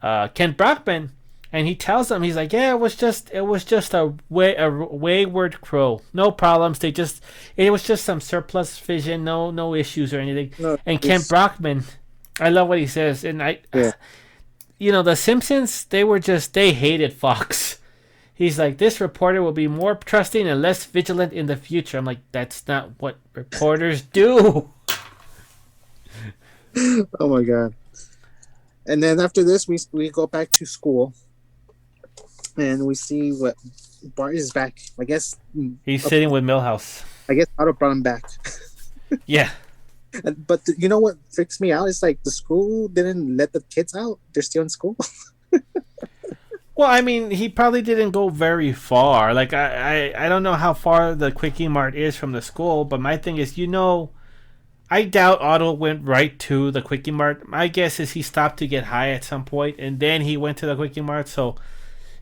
[SPEAKER 2] Kent Brockman, and he tells him, he's like, yeah, it was just a wayward crow, no problems. It was just some surplus vision, no issues or anything.
[SPEAKER 1] No,
[SPEAKER 2] And Kent Brockman, I love what he says, and the Simpsons, they hated Fox. He's like, this reporter will be more trusting and less vigilant in the future. I'm like, that's not what reporters do.
[SPEAKER 1] Oh my god! And then after this, we go back to school, and we see what Bart is back. I guess
[SPEAKER 2] He's sitting with Milhouse.
[SPEAKER 1] I guess Otto brought him back.
[SPEAKER 2] Yeah.
[SPEAKER 1] But you know what freaks me out? It's like the school didn't let the kids out. They're still in school.
[SPEAKER 2] Well, I mean, he probably didn't go very far. Like, I don't know how far the Quickie Mart is from the school, but my thing is, I doubt Otto went right to the Quickie Mart. My guess is he stopped to get high at some point, and then he went to the Quickie Mart. So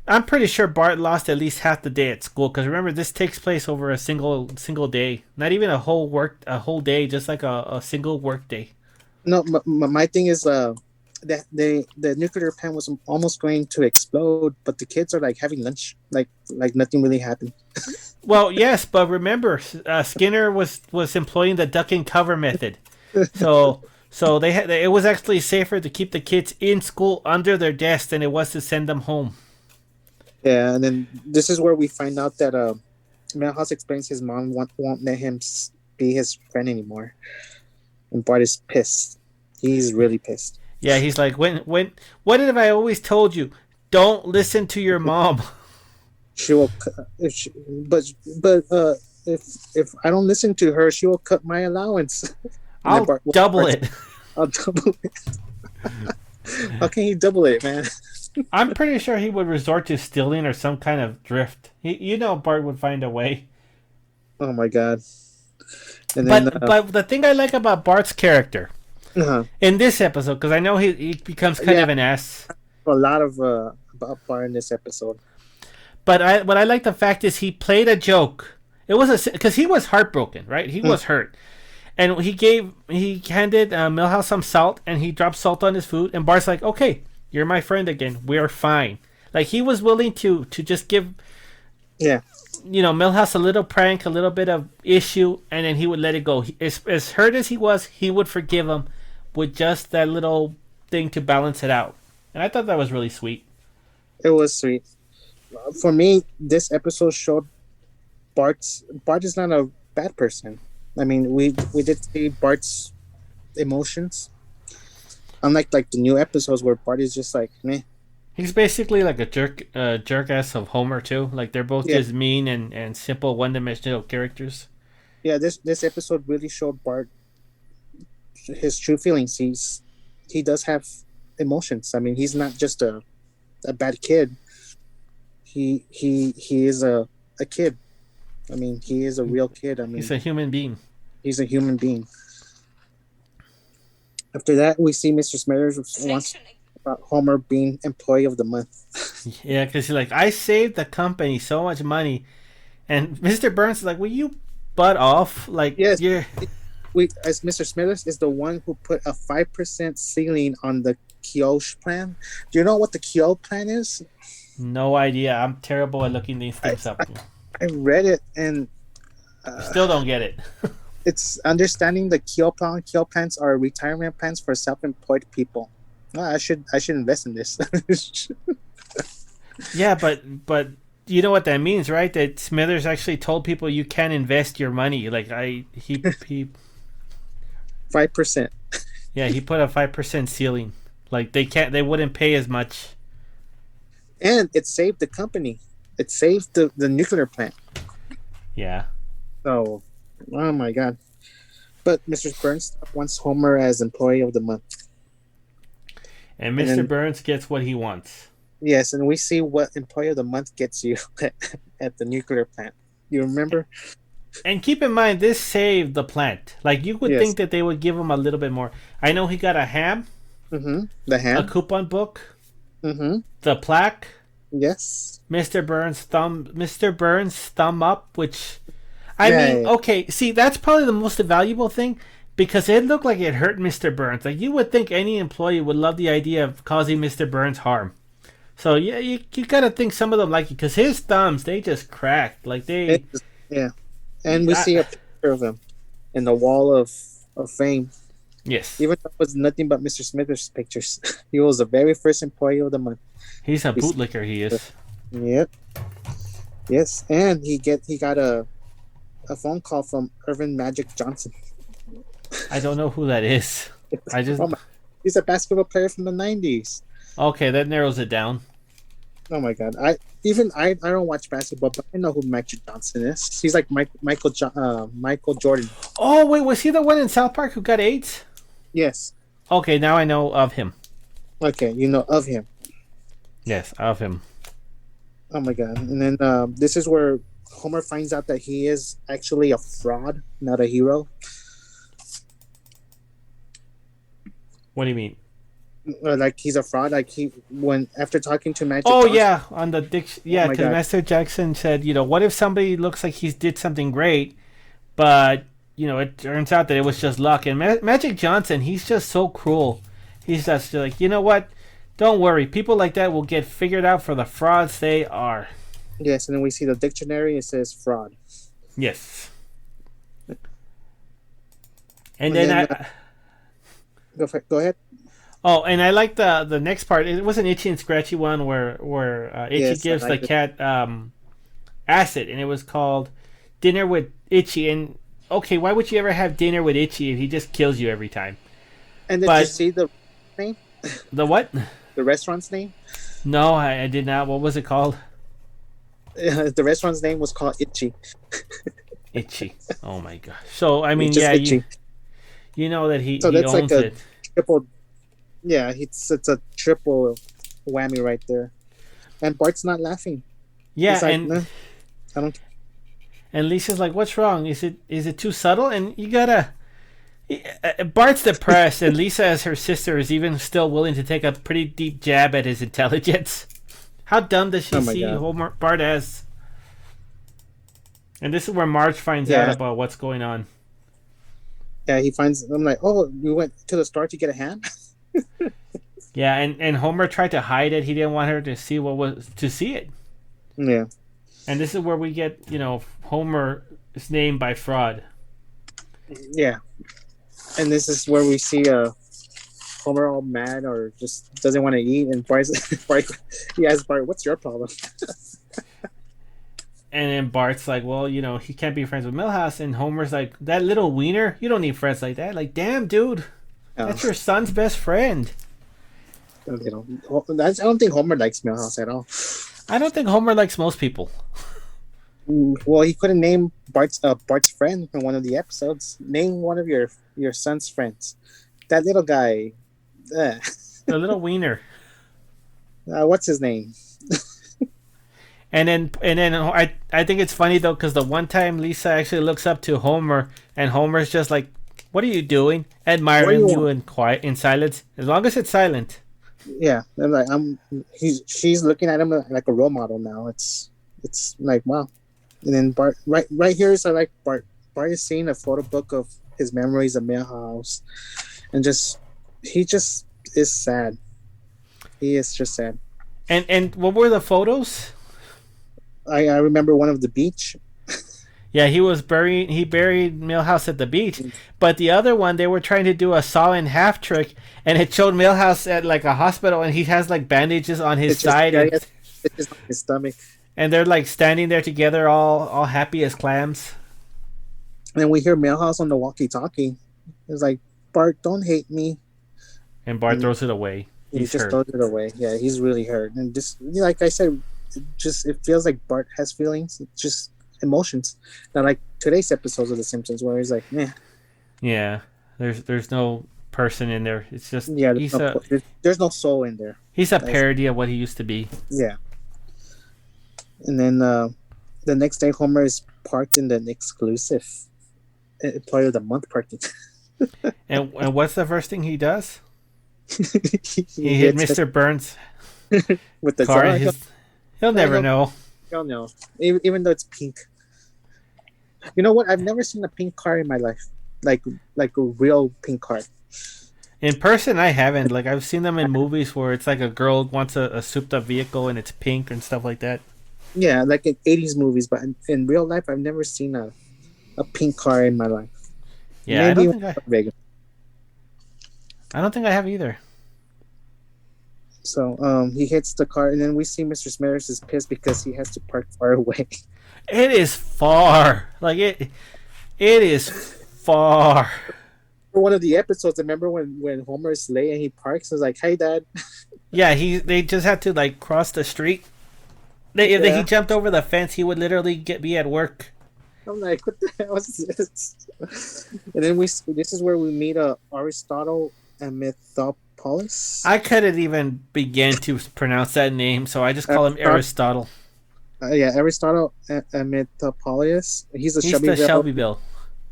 [SPEAKER 2] I'm pretty sure Bart lost at least half the day at school. Because remember, this takes place over a single day, not even a whole day, just like a single work day.
[SPEAKER 1] No, my thing is that the nuclear plant was almost going to explode, but the kids are like having lunch, like nothing really happened.
[SPEAKER 2] Well, yes, but remember, Skinner was employing the duck and cover method. So they had it was actually safer to keep the kids in school under their desks than it was to send them home.
[SPEAKER 1] Yeah, and then this is where we find out that Milhouse explains his mom won't let him be his friend anymore, and Bart is pissed. He's really pissed.
[SPEAKER 2] Yeah, he's like, when what have I always told you? Don't listen to your mom.
[SPEAKER 1] She will, if she, but if I don't listen to her, she will cut my allowance. And then
[SPEAKER 2] I'll double it.
[SPEAKER 1] I'll double it. How can he double it, man?
[SPEAKER 2] I'm pretty sure he would resort to stealing or some kind of drift. Bart would find a way.
[SPEAKER 1] Oh my god! And then
[SPEAKER 2] But the thing I like about Bart's character
[SPEAKER 1] uh
[SPEAKER 2] in this episode, because I know he becomes kind of
[SPEAKER 1] yeah,
[SPEAKER 2] an ass.
[SPEAKER 1] a lot of about Bart in this episode.
[SPEAKER 2] But what I like the fact is he played a joke. It was because he was heartbroken, right? He was hurt, and he handed Milhouse some salt, and he dropped salt on his food, and Bart's like, "Okay, you're my friend again. We're fine." Like he was willing to just give
[SPEAKER 1] Yeah,
[SPEAKER 2] Milhouse a little prank, a little bit of issue, and then he would let it go. As hurt as he was, he would forgive him with just that little thing to balance it out. And I thought that was really sweet.
[SPEAKER 1] it was sweet. For me, this episode showed Bart is not a bad person. I mean, we did see Bart's emotions, unlike like the new episodes where Bart is just like meh.
[SPEAKER 2] He's basically like a jerk ass of Homer too. Like they're both
[SPEAKER 1] Yeah,
[SPEAKER 2] just mean and simple one dimensional characters.
[SPEAKER 1] yeah. This episode really showed Bart his true feelings. He does have emotions. I mean, he's not just a bad kid. He is a kid. I mean, he is a real kid. I
[SPEAKER 2] He's
[SPEAKER 1] mean,
[SPEAKER 2] a human being.
[SPEAKER 1] he's a human being. After that, we see Mr. Smithers wants about Homer being Employee of the Month.
[SPEAKER 2] Yeah, because he's like, I saved the company so much money, and Mr. Burns is like, will you butt off? Like
[SPEAKER 1] Yes,
[SPEAKER 2] you're
[SPEAKER 1] we as Mr. Smithers is the one who put a 5% ceiling on the Kiosh plan. Do you know what the Kiosh plan is?
[SPEAKER 2] no idea. I'm terrible at looking these
[SPEAKER 1] I,
[SPEAKER 2] things up.
[SPEAKER 1] I read it and
[SPEAKER 2] Still don't get it.
[SPEAKER 1] it's understanding the Kiosh plan. Kiosh plans are retirement plans for self-employed people. I should invest in this.
[SPEAKER 2] Yeah, but you know what that means, right? That Smithers actually told people you can't invest your money. Like he
[SPEAKER 1] 5%.
[SPEAKER 2] yeah, he put a 5% ceiling. Like they wouldn't pay as much.
[SPEAKER 1] And it saved the company. It saved the nuclear plant.
[SPEAKER 2] Yeah.
[SPEAKER 1] So, oh my god! But Mr. Burns wants Homer as Employee of the Month.
[SPEAKER 2] And
[SPEAKER 1] And
[SPEAKER 2] Mr.
[SPEAKER 1] then
[SPEAKER 2] Burns gets what he wants.
[SPEAKER 1] yes, and we see what Employee of the Month gets you at the nuclear plant. You remember?
[SPEAKER 2] And keep in mind, this saved the plant. Like you would
[SPEAKER 1] Yes.
[SPEAKER 2] think that they would give him a little bit more. I know he got a ham,
[SPEAKER 1] Mm-hmm. The
[SPEAKER 2] a
[SPEAKER 1] ham.
[SPEAKER 2] coupon book,
[SPEAKER 1] Mm-hmm.
[SPEAKER 2] the plaque,
[SPEAKER 1] Yes.
[SPEAKER 2] Mr. Burns thumb up, which I
[SPEAKER 1] Yeah,
[SPEAKER 2] mean,
[SPEAKER 1] yeah.
[SPEAKER 2] okay, see, that's probably the most valuable thing because it looked like it hurt Mr. Burns. Like you would think any employee would love the idea of causing Mr. Burns harm. So yeah, you gotta think some of them like it because his thumbs they just cracked. Like they,
[SPEAKER 1] Yeah. And we
[SPEAKER 2] I,
[SPEAKER 1] see a picture of him in the wall of fame.
[SPEAKER 2] yes,
[SPEAKER 1] Even though it was nothing but Mr. Smithers' pictures. He was the very first Employee of the Month.
[SPEAKER 2] he's a
[SPEAKER 1] He's-
[SPEAKER 2] bootlicker. He is.
[SPEAKER 1] Yep. Yes, and he got a phone call from Irvin Magic Johnson.
[SPEAKER 2] I don't know who that is. I just
[SPEAKER 1] Oh my, he's a basketball player from the 90s.
[SPEAKER 2] okay. That narrows it down.
[SPEAKER 1] Oh my god. I don't watch basketball, but I know who Magic Johnson is. He's like Michael Jordan.
[SPEAKER 2] Oh wait, was he the one in South Park who got AIDS?
[SPEAKER 1] Yes.
[SPEAKER 2] Okay, now I know of him.
[SPEAKER 1] Okay, you know of him.
[SPEAKER 2] Yes, of him.
[SPEAKER 1] Oh my god. And then this is where Homer finds out that he is actually a fraud, not a hero.
[SPEAKER 2] What do you mean?
[SPEAKER 1] Like he's a fraud. Like he when after talking to Magic
[SPEAKER 2] Oh
[SPEAKER 1] Johnson.
[SPEAKER 2] yeah, on the yeah,
[SPEAKER 1] my
[SPEAKER 2] because
[SPEAKER 1] God.
[SPEAKER 2] Master Jackson said, what if somebody looks like he did something great, but it turns out that it was just luck. And Magic Johnson, he's just so cruel. He's just like, you know what? Don't worry. People like that will get figured out for the frauds they are.
[SPEAKER 1] Yes, and then we see the dictionary. It says fraud.
[SPEAKER 2] Yes. And
[SPEAKER 1] And
[SPEAKER 2] then
[SPEAKER 1] then
[SPEAKER 2] I.
[SPEAKER 1] go ahead.
[SPEAKER 2] Oh, and I like the next part. It was an Itchy and Scratchy one where Itchy
[SPEAKER 1] Yes,
[SPEAKER 2] gives
[SPEAKER 1] I
[SPEAKER 2] the
[SPEAKER 1] like it.
[SPEAKER 2] cat acid, and it was called Dinner with Itchy. And okay, why would you ever have dinner with Itchy if he just kills you every time?
[SPEAKER 1] And did you
[SPEAKER 2] But
[SPEAKER 1] see the name?
[SPEAKER 2] the what?
[SPEAKER 1] The restaurant's name?
[SPEAKER 2] No, I did not. What was it called?
[SPEAKER 1] The restaurant's name was called Itchy.
[SPEAKER 2] Itchy. Oh my gosh. So I mean,
[SPEAKER 1] It's just
[SPEAKER 2] yeah,
[SPEAKER 1] Itchy.
[SPEAKER 2] you know that
[SPEAKER 1] So
[SPEAKER 2] he
[SPEAKER 1] that's like
[SPEAKER 2] owns
[SPEAKER 1] a
[SPEAKER 2] it.
[SPEAKER 1] triple. Yeah, it's a triple whammy right there. And Bart's not laughing.
[SPEAKER 2] Yeah,
[SPEAKER 1] He's like, no, I don't.
[SPEAKER 2] and Lisa's like, "What's wrong? Is it too subtle?" And you gotta. Bart's depressed, and Lisa, as her sister, is even still willing to take a pretty deep jab at his intelligence. How dumb does she
[SPEAKER 1] Oh my
[SPEAKER 2] see
[SPEAKER 1] god.
[SPEAKER 2] Homer Bart as? And this is where Marge finds out
[SPEAKER 1] Yeah,
[SPEAKER 2] about what's going on.
[SPEAKER 1] yeah. He finds. I'm like, oh, we went to the store to get a ham.
[SPEAKER 2] Yeah, and Homer tried to hide it. He didn't want her to see it.
[SPEAKER 1] Yeah,
[SPEAKER 2] And this is where we get, Homer is named by fraud.
[SPEAKER 1] yeah. And this is where we see Homer all mad or just doesn't want to eat, and Bart, he asks Bart, "What's your problem?"
[SPEAKER 2] And then Bart's like, well, he can't be friends with Milhouse. And Homer's like, that little wiener, you don't need friends like that. Like, damn, dude,
[SPEAKER 1] Oh,
[SPEAKER 2] that's your son's best friend.
[SPEAKER 1] I don't think Homer likes Milhouse at all.
[SPEAKER 2] I don't think Homer likes most people.
[SPEAKER 1] Well, he couldn't name Bart's friend in one of the episodes. Name one of your son's friends. That little guy. Uh,
[SPEAKER 2] The little wiener.
[SPEAKER 1] what's his name?
[SPEAKER 2] And then I think it's funny though, because the one time Lisa actually looks up to Homer, and Homer's just like, "What are you doing?"
[SPEAKER 1] What do
[SPEAKER 2] Admiring
[SPEAKER 1] you
[SPEAKER 2] you
[SPEAKER 1] want?
[SPEAKER 2] in quiet, in silence, as long as it's silent.
[SPEAKER 1] Yeah, and like she's looking at him like a role model now. It's like wow. And then Bart, right here is I like Bart. Bart is seeing a photo book of his memories of Millhouse, and he just is sad. He is just sad.
[SPEAKER 2] And what were the photos?
[SPEAKER 1] I remember one of the beach.
[SPEAKER 2] Yeah, he buried Milhouse at the beach. But the other one, they were trying to do a saw in half trick, and it showed Milhouse at like a hospital, and he has like bandages on his
[SPEAKER 1] It's just
[SPEAKER 2] side,
[SPEAKER 1] yeah,
[SPEAKER 2] and,
[SPEAKER 1] it's just on his stomach.
[SPEAKER 2] and they're like standing there together, all happy as clams.
[SPEAKER 1] And then we hear Millhouse on the walkie-talkie. It's like, Bart, don't hate me.
[SPEAKER 2] And Bart
[SPEAKER 1] And
[SPEAKER 2] throws it away.
[SPEAKER 1] he
[SPEAKER 2] He's
[SPEAKER 1] just
[SPEAKER 2] hurt.
[SPEAKER 1] throws it away. Yeah, he's really hurt. And just like I said, it feels like Bart has feelings. It's just emotions. Not like today's episodes of The Simpsons where he's like, yeah,
[SPEAKER 2] Yeah, there's no person in there. It's just
[SPEAKER 1] yeah. There's no soul in there.
[SPEAKER 2] he's a
[SPEAKER 1] That's-
[SPEAKER 2] parody of what he used to be.
[SPEAKER 1] Yeah. And then the next day, Homer is parked in an exclusive employee of the month parking.
[SPEAKER 2] And what's the first thing he does?
[SPEAKER 1] he
[SPEAKER 2] He hit
[SPEAKER 1] hits
[SPEAKER 2] Mr. Burns'
[SPEAKER 1] with the
[SPEAKER 2] car.
[SPEAKER 1] car.
[SPEAKER 2] He'll never know.
[SPEAKER 1] Hell no. Even though it's pink. You know what? I've never seen a pink car in my life. Like a real pink car.
[SPEAKER 2] In person, I haven't. Like, I've seen them in movies where it's like a girl wants a souped up vehicle and it's pink and stuff like that.
[SPEAKER 1] Yeah, like in 80s movies, but in real life, I've never seen a pink car in my life.
[SPEAKER 2] Yeah,
[SPEAKER 1] Maybe
[SPEAKER 2] I don't think I have either.
[SPEAKER 1] So he hits the car, and then we see Mr. Smithers is pissed because he has to park far away.
[SPEAKER 2] It is far. Like it is far.
[SPEAKER 1] For one of the episodes, remember when Homer is late and he parks and is like, "Hey, Dad."
[SPEAKER 2] Yeah, they just had to like cross the street. If
[SPEAKER 1] Yeah.
[SPEAKER 2] he jumped over the fence, he would literally be at work.
[SPEAKER 1] I'm like, what the hell is this? And then this is where we meet Aristotle and Mythopolis.
[SPEAKER 2] I couldn't even begin to pronounce that name, so I just call him Aristotle.
[SPEAKER 1] Yeah, Aristotle and Mythopolis. He's a
[SPEAKER 2] He's the
[SPEAKER 1] Shelbyville.
[SPEAKER 2] Shelbyville.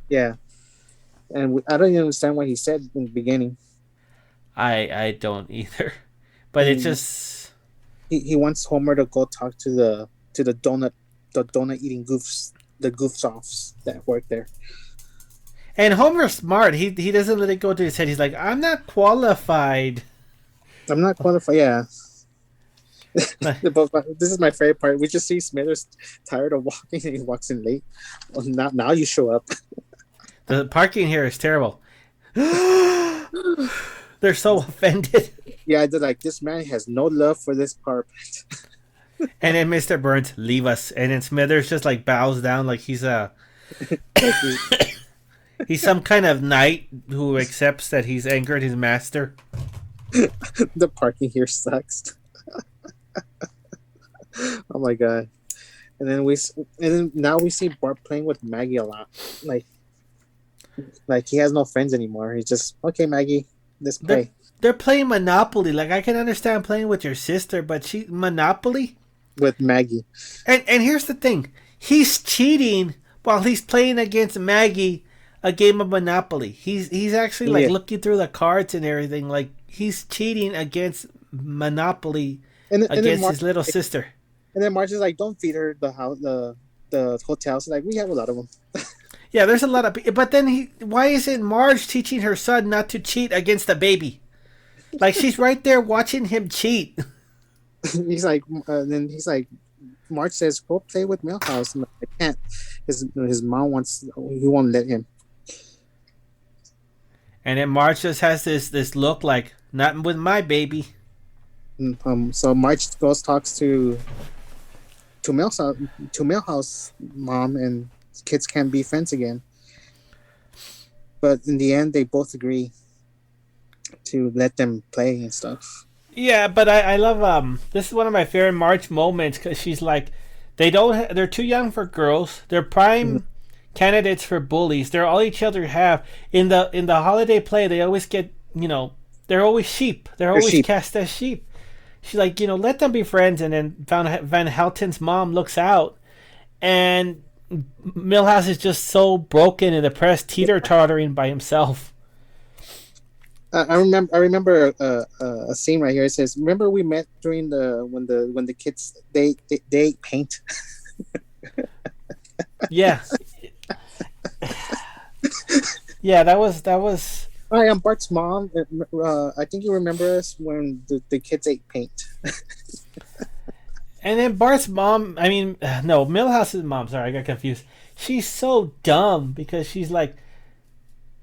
[SPEAKER 1] Yeah, and I don't even understand what he said in the beginning.
[SPEAKER 2] I don't either, but it
[SPEAKER 1] Mm.
[SPEAKER 2] just
[SPEAKER 1] He wants Homer to go talk to the donut eating goofs, the goofs offs that work there.
[SPEAKER 2] And Homer's smart. He doesn't let it go to his head. He's like, I'm not qualified.
[SPEAKER 1] I'm not qualified. Yeah.
[SPEAKER 2] Like,
[SPEAKER 1] But this is my favorite part. We just see Smithers tired of walking and he walks in late. Well, now you show up.
[SPEAKER 2] the parking here is terrible. They're so offended.
[SPEAKER 1] Yeah, they're like, this man has no love for this part.
[SPEAKER 2] And then Mr. Burns, leave us. And then Smithers just like bows down like
[SPEAKER 1] Like
[SPEAKER 2] he's some kind of knight who accepts that he's angered his master.
[SPEAKER 1] the parking here sucks. Oh my god! And then now we see Bart playing with Maggie a lot. Like he has no friends anymore. He's just okay, Maggie, let's
[SPEAKER 2] They're,
[SPEAKER 1] play
[SPEAKER 2] they're playing Monopoly. Like I can understand playing with your sister, but she Monopoly.
[SPEAKER 1] with Maggie.
[SPEAKER 2] And here's the thing: he's cheating while he's playing against Maggie a game of Monopoly. He's actually like
[SPEAKER 1] Yeah,
[SPEAKER 2] looking through the cards and everything. Like he's cheating against Monopoly
[SPEAKER 1] and then
[SPEAKER 2] against
[SPEAKER 1] Marge,
[SPEAKER 2] his little sister.
[SPEAKER 1] Marge is like, don't feed her the house, the hotels. Like we have a lot of them.
[SPEAKER 2] Yeah, there's a lot of. But then why isn't Marge teaching her son not to cheat against the baby? Like she's right there watching him cheat.
[SPEAKER 1] He's like, Marge says, go play with Millhouse. And I can't. His mom wants. He won't let him.
[SPEAKER 2] And then Marge just has this look like not with my baby.
[SPEAKER 1] So Marge goes talks to Millhouse mom, and kids can be friends again. But in the end, they both agree to let them play and stuff.
[SPEAKER 2] Yeah, but I love this is one of my favorite March moments because she's like they're too young for girls. They're
[SPEAKER 1] Mhm.
[SPEAKER 2] prime candidates for bullies. They're all each other have in the holiday play. They always get they're always sheep. They're
[SPEAKER 1] They're
[SPEAKER 2] always
[SPEAKER 1] sheep.
[SPEAKER 2] cast as sheep. She's like let them be friends. And then Van Helten's mom looks out and Millhouse is just so broken and depressed, teeter tottering by himself.
[SPEAKER 1] I remember a scene right here. It says, "Remember we met during when the kids they ate paint."
[SPEAKER 2] Yeah, yeah, that was.
[SPEAKER 1] Hi, I'm Bart's mom. I think you remember us when the kids ate paint.
[SPEAKER 2] And then Bart's mom, I mean, no, Millhouse's mom, sorry, I got confused. She's so dumb because she's like,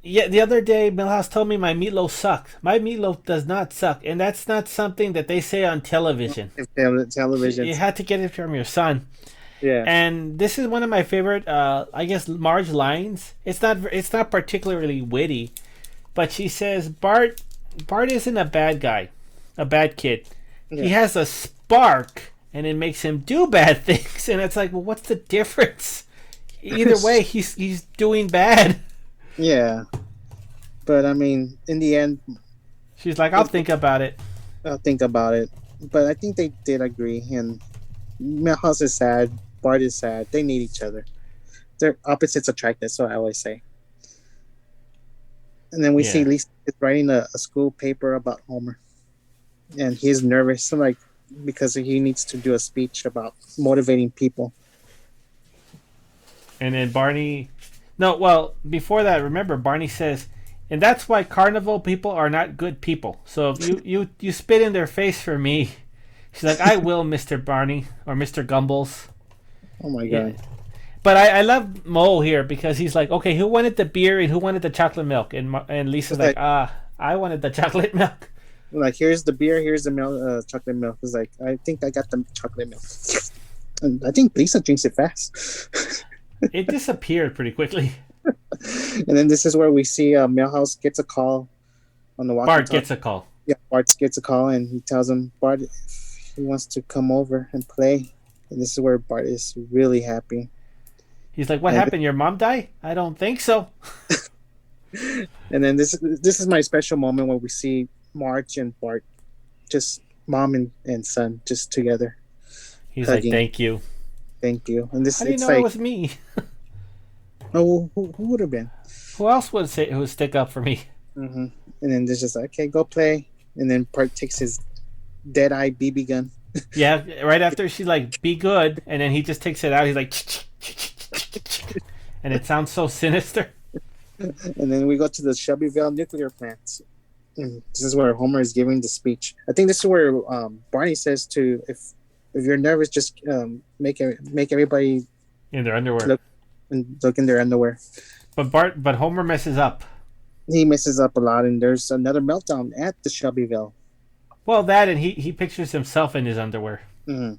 [SPEAKER 2] yeah, the other day Millhouse told me my meatloaf sucked. My meatloaf does not suck. And that's not something that they say on television.
[SPEAKER 1] Television.
[SPEAKER 2] You had to get it from your son.
[SPEAKER 1] Yeah.
[SPEAKER 2] And this is one of my favorite, I guess, Marge lines. It's not particularly witty, but she says, Bart isn't a bad guy, a bad kid.
[SPEAKER 1] Yeah.
[SPEAKER 2] He has a spark and it makes him do bad things. And it's like, well, what's the difference? Either way, he's doing bad.
[SPEAKER 1] Yeah. But I mean, in the end,
[SPEAKER 2] She's like, I'll think about it.
[SPEAKER 1] I'll think about it. But I think they did agree. And Milhouse is sad. Bart is sad. They need each other. They're opposites attract. That's what I always say. And then we see
[SPEAKER 2] Yeah.
[SPEAKER 1] Lisa is writing a school paper about Homer, and he's nervous, like because he needs to do a speech about motivating people.
[SPEAKER 2] And then Barney. No, well, before that, remember, Barney says, and that's why carnival people are not good people. So if you spit in their face for me. She's like, I will, Mr. Barney, or Mr. Gumbles.
[SPEAKER 1] Oh my
[SPEAKER 2] Yeah.
[SPEAKER 1] god!
[SPEAKER 2] But I love Mo here because he's like, okay, who wanted the beer and who wanted the chocolate milk? And Lisa's like, I wanted the chocolate milk.
[SPEAKER 1] Like here's the beer, here's the milk, chocolate milk. It's like I think I got the chocolate milk, and I think Lisa drinks it fast.
[SPEAKER 2] It disappeared pretty quickly.
[SPEAKER 1] And then this is where we see Milhouse gets a call on the
[SPEAKER 2] Bart
[SPEAKER 1] walkie-talkie.
[SPEAKER 2] gets a call.
[SPEAKER 1] Yeah, Bart gets a call and he tells him Bart if he wants to come over and play. And this is where Bart is really happy.
[SPEAKER 2] He's like, what
[SPEAKER 1] And-
[SPEAKER 2] happened? Your mom died? I don't think so.
[SPEAKER 1] And then this is my special moment where we see Marge and Bart, just mom and son, just together.
[SPEAKER 2] He's
[SPEAKER 1] Hugging.
[SPEAKER 2] like, thank you.
[SPEAKER 1] Thank you. And this
[SPEAKER 2] How do you
[SPEAKER 1] it's
[SPEAKER 2] know
[SPEAKER 1] like,
[SPEAKER 2] it was me?
[SPEAKER 1] oh, who would have been?
[SPEAKER 2] Who else would stick up for me?
[SPEAKER 1] Hmm. And then there's just like, okay, go play. And then Bart takes his dead eye BB gun.
[SPEAKER 2] Yeah, right after she's like, be good, and then he just takes it out. He's like, and it sounds so sinister.
[SPEAKER 1] And then we go to the Shelbyville nuclear plant. This is where Homer is giving the speech. I think this is where Barney says to if you're nervous, just make everybody
[SPEAKER 2] In their underwear.
[SPEAKER 1] look and look in their underwear.
[SPEAKER 2] But Homer messes up.
[SPEAKER 1] He messes up a lot, and there's another meltdown at the Shelbyville.
[SPEAKER 2] Well, that and he pictures himself in his underwear.
[SPEAKER 1] Mm-hmm.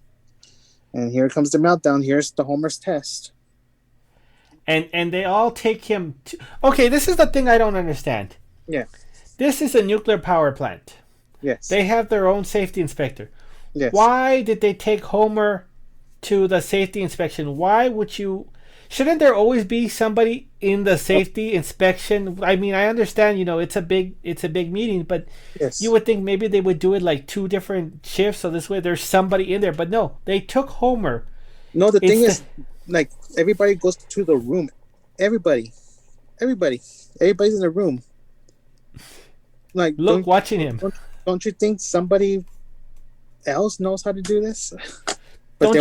[SPEAKER 1] And here comes the meltdown. Here's the Homer's test.
[SPEAKER 2] And they all take him to, okay, this is the thing I don't understand.
[SPEAKER 1] Yeah.
[SPEAKER 2] This is a nuclear power plant.
[SPEAKER 1] Yes.
[SPEAKER 2] They have their own safety inspector.
[SPEAKER 1] Yes.
[SPEAKER 2] Why did they take Homer to the safety inspection? Why would you? Shouldn't there always be somebody in the safety inspection? I mean, I understand, it's a big meeting, but
[SPEAKER 1] Yes.
[SPEAKER 2] you would think maybe they would do it like two different shifts, so this way there's somebody in there. But no, they took Homer.
[SPEAKER 1] No, the thing is, like, everybody goes to the room. Everybody's in the room. Like,
[SPEAKER 2] watching him.
[SPEAKER 1] Don't you think somebody else knows how to do this?
[SPEAKER 2] But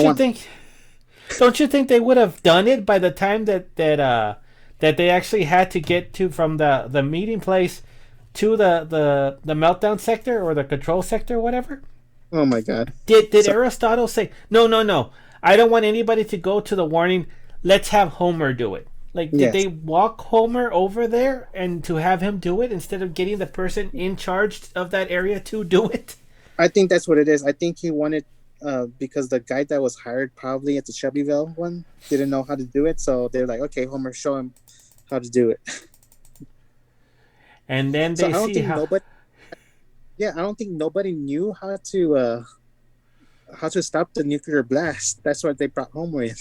[SPEAKER 2] Don't you think they would have done it by the time that they actually had to get to from the meeting place to the meltdown sector or the control sector or whatever?
[SPEAKER 1] Oh my God!
[SPEAKER 2] Did Aristotle say no? I don't want anybody to go to the warning. Let's have Homer do it. Like, did they walk Homer over there and to have him do it instead of getting the person in charge of that area to do it?
[SPEAKER 1] I think that's what it is. I think he wanted because the guy that was hired probably at the Shelbyville one didn't know how to do it, so they're like, okay, Homer, show him how to do it.
[SPEAKER 2] And then they see how.
[SPEAKER 1] I don't think nobody knew how to stop the nuclear blast. That's what they brought Homer in.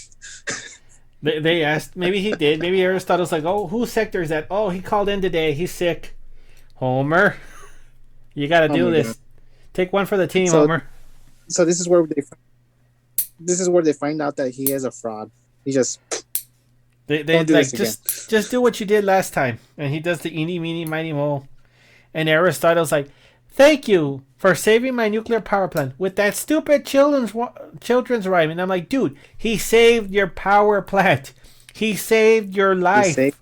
[SPEAKER 2] They asked, maybe he did. Maybe Aristotle's like, oh, whose sector is that? Oh, he called in today. He's sick. Homer, you got to do this. God. Take one for the team, Homer.
[SPEAKER 1] So this is where they find out that he is a fraud. He just
[SPEAKER 2] they like just do what you did last time, and he does the eeny meeny miny mo, and Aristotle's like, thank you for saving my nuclear power plant with that stupid children's rhyme. And I'm like, dude, he saved your power plant. He saved your life.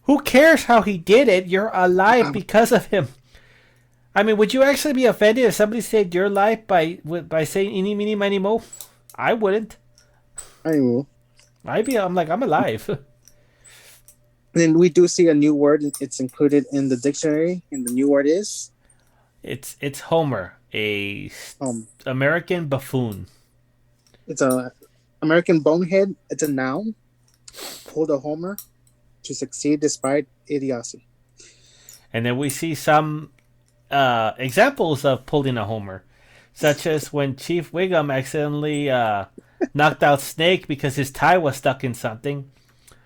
[SPEAKER 2] Who cares how he did it? You're alive because of him. I mean, would you actually be offended if somebody saved your life by saying "eeny, meeny, miny, mo"? I wouldn't.
[SPEAKER 1] I will.
[SPEAKER 2] I'm like, I'm alive.
[SPEAKER 1] And then we do see a new word. It's included in the dictionary, and the new word is.
[SPEAKER 2] It's Homer, American buffoon.
[SPEAKER 1] It's a American bonehead. It's a noun. Pulled a Homer to succeed despite idiocy.
[SPEAKER 2] And then we see some examples of pulling a Homer, such as when Chief Wiggum accidentally knocked out Snake because his tie was stuck in something.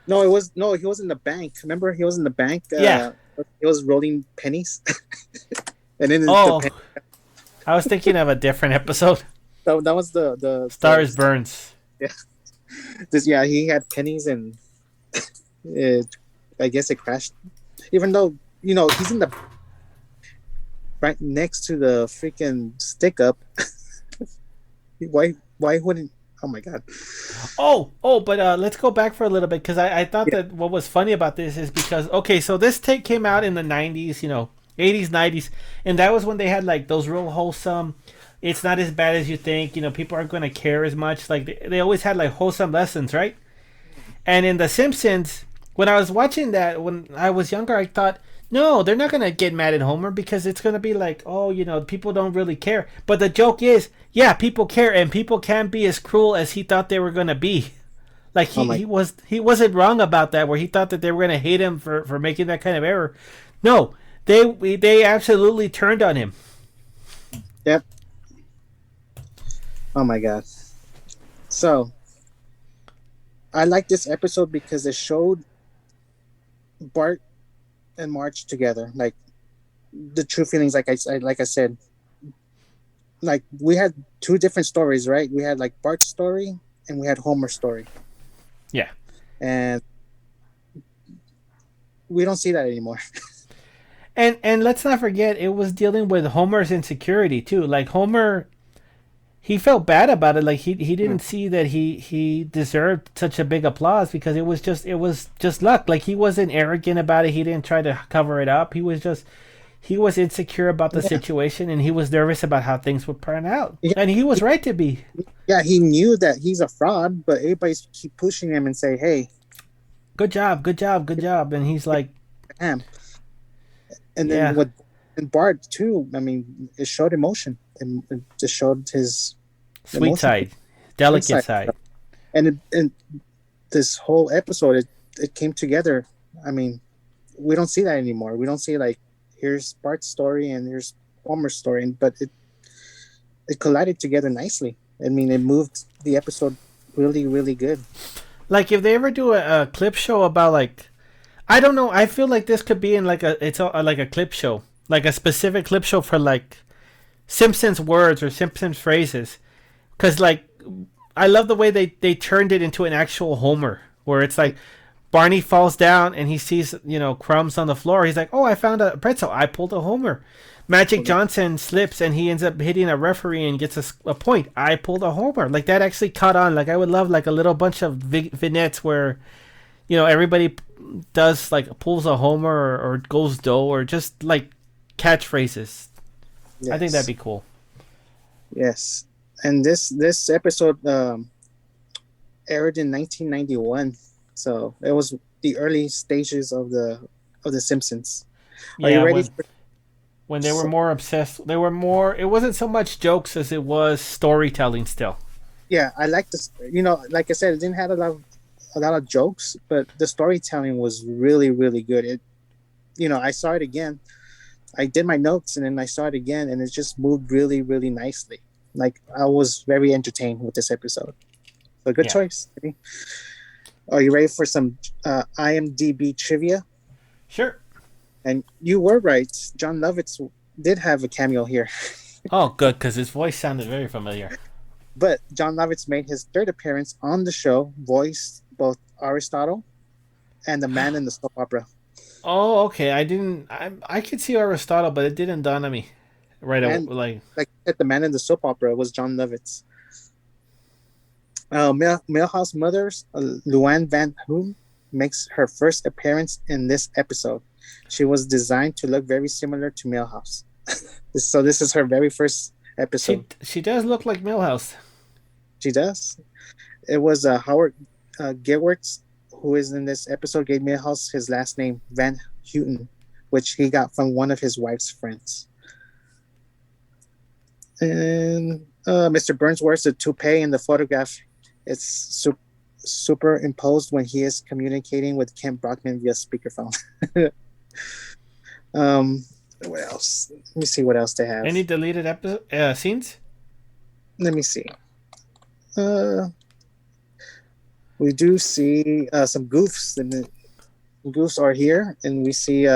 [SPEAKER 1] He was in the bank. Remember, he was in the bank. He was rolling pennies. And then
[SPEAKER 2] I was thinking of a different episode.
[SPEAKER 1] That was the
[SPEAKER 2] Stars Burns.
[SPEAKER 1] Yeah. He had pennies and I guess it crashed. Even though he's in the right next to the freaking stick up. Why wouldn't? Oh my God.
[SPEAKER 2] But let's go back for a little bit because I thought that what was funny about this is because so this take came out in the 90s, 80s, 90s, and that was when they had like those real wholesome, it's not as bad as you think, people aren't going to care as much, like they always had like wholesome lessons, right? And in The Simpsons, when I was watching that when I was younger, I thought, no, they're not going to get mad at Homer because it's going to be like, people don't really care. But the joke is, people care, and people can't be as cruel as he thought they were going to be. Like he wasn't wrong about that, where he thought that they were going to hate him for making that kind of error. No, they absolutely turned on him.
[SPEAKER 1] Yep. Oh my God. So I like this episode because it showed Bart and Marge together, like the true feelings. Like I said, like we had two different stories, right? We had like Bart's story and we had Homer's story.
[SPEAKER 2] Yeah.
[SPEAKER 1] And we don't see that anymore.
[SPEAKER 2] And let's not forget, it was dealing with Homer's insecurity too. Like Homer, he felt bad about it. Like he
[SPEAKER 1] Mm.
[SPEAKER 2] didn't see that he deserved such a big applause because it was just luck. Like he wasn't arrogant about it. He didn't try to cover it up. He was insecure about the
[SPEAKER 1] Yeah,
[SPEAKER 2] situation and he was nervous about how things would turn out.
[SPEAKER 1] yeah,
[SPEAKER 2] And he was
[SPEAKER 1] he,
[SPEAKER 2] right to be.
[SPEAKER 1] yeah. He knew that he's a fraud, but everybody's keep pushing him and say, "Hey,
[SPEAKER 2] Good job, good job, good job. And he's like,
[SPEAKER 1] damn." And then
[SPEAKER 2] yeah,
[SPEAKER 1] what? And Bart too. I mean, it showed emotion, and it just showed his
[SPEAKER 2] sweet
[SPEAKER 1] emotion
[SPEAKER 2] side, delicate
[SPEAKER 1] inside.
[SPEAKER 2] side.
[SPEAKER 1] And this whole episode, it came together. I mean, we don't see that anymore. We don't see like here's Bart's story and here's Homer's story, but it collided together nicely. I mean, it moved the episode really, really good.
[SPEAKER 2] Like if they ever do a clip show about like, I don't know. I feel like this could be in like like a clip show, like a specific clip show for like Simpsons words or Simpsons phrases. Because like I love the way they turned it into an actual Homer, where it's like Barney falls down and he sees crumbs on the floor. He's like, "Oh, I found a pretzel. I pulled a Homer." Magic Johnson slips and he ends up hitting a referee and gets a point. I pulled a Homer. Like that actually caught on. Like I would love like a little bunch of vignettes where everybody does like pulls a Homer or goes dough or just like catchphrases. I think that'd
[SPEAKER 1] Yes,
[SPEAKER 2] be cool.
[SPEAKER 1] yes. And this episode aired in 1991, so it was the early stages of the Simpsons. Are you
[SPEAKER 2] Yeah,
[SPEAKER 1] ready
[SPEAKER 2] when
[SPEAKER 1] for?
[SPEAKER 2] when they were more obsessed, they were more. It wasn't so much jokes as it was storytelling. Still,
[SPEAKER 1] Yeah, I like this. Like I said, it didn't have a lot of jokes, but the storytelling was really, really good. I saw it again. I did my notes and then I saw it again, and it just moved really, really nicely. Like I was very entertained with this episode. So good
[SPEAKER 2] yeah,
[SPEAKER 1] choice. Are you ready for some IMDb trivia?
[SPEAKER 2] sure.
[SPEAKER 1] And you were right. John Lovitz did have a cameo here,
[SPEAKER 2] Oh, good, because his voice sounded very familiar.
[SPEAKER 1] but John Lovitz made his third appearance on the show, voiced both Aristotle and the man in the soap opera.
[SPEAKER 2] Oh, okay. I didn't. I could see Aristotle, but it didn't dawn on me right away.
[SPEAKER 1] And
[SPEAKER 2] Like,
[SPEAKER 1] like I said, the man in the soap opera was John Lovitz. Millhouse Mothers, Luann Van Hoon, makes her first appearance in this episode. She was designed to look very similar to Millhouse. So this is her very first episode.
[SPEAKER 2] she does look like Millhouse.
[SPEAKER 1] She does. It was Howard Gewirtz who is in this episode gave Millhouse his last name Van Houten, which he got from one of his wife's friends. And Mr. Burns wears a toupee in the photograph. It's superimposed when he is communicating with Kent Brockman via speakerphone. um, what else? Let me see what else they have.
[SPEAKER 2] Any deleted scenes?
[SPEAKER 1] Let me see. Uh, we do see some goofs, and the goofs are here, and we see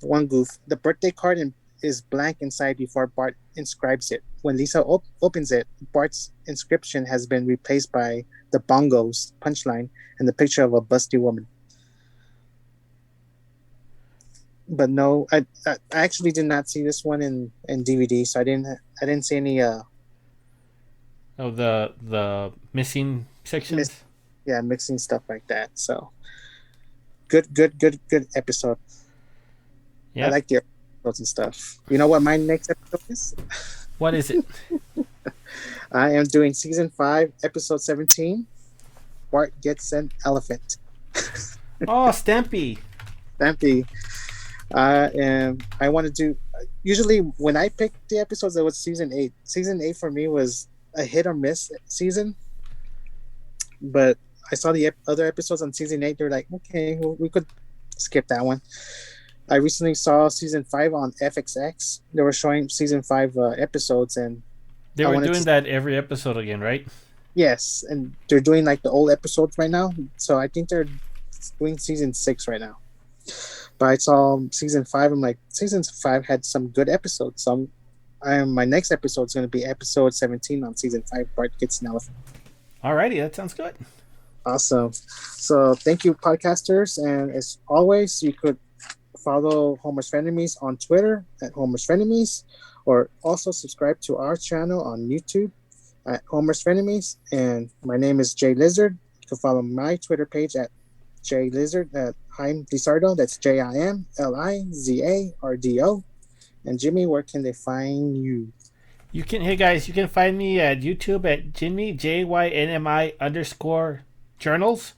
[SPEAKER 1] one goof. The birthday card is blank inside before Bart inscribes it. When Lisa opens it, Bart's inscription has been replaced by the bongos punchline and the picture of a busty woman. But no, I actually did not see this one in DVD, so I didn't see any
[SPEAKER 2] Oh, the missing sections.
[SPEAKER 1] mixing stuff like that. So good episode. I
[SPEAKER 2] Yep.
[SPEAKER 1] like the episodes and stuff. You know what my next episode is?
[SPEAKER 2] What is it?
[SPEAKER 1] I am doing season 5, episode 17. Bart gets an elephant.
[SPEAKER 2] Oh, Stampy.
[SPEAKER 1] Stampy. I want to do. Usually, when I pick the episodes, it was season 8. Season 8 for me was a hit or miss season. But I saw the other episodes on season 8. They're like, okay, well, we could skip that one. I recently saw season 5 on FXX. They were showing season 5 episodes, and
[SPEAKER 2] They
[SPEAKER 1] I
[SPEAKER 2] were
[SPEAKER 1] wanted
[SPEAKER 2] doing
[SPEAKER 1] to.
[SPEAKER 2] that every episode again, right?
[SPEAKER 1] Yes, and they're doing like the old episodes right now. So I think they're doing season 6 right now. But I saw season 5. I'm like, season 5 had some good episodes. So my next episode is going to be episode 17 on season 5. Bart gets an elephant.
[SPEAKER 2] Alrighty, that sounds good.
[SPEAKER 1] Awesome. So thank you, podcasters. And as always, you could follow Homer's Frienemies on Twitter at Homer's Frienemies, or also subscribe to our channel on YouTube at Homer's Frienemies. And my name is Jay Lizard. You can follow my Twitter page at Jay Lizard at Jaime Lizardo. That's JIMLIZARDO. And Jimmy, where can they find you?
[SPEAKER 2] Hey guys, you can find me at YouTube at Jinmi JYNMI underscore journals,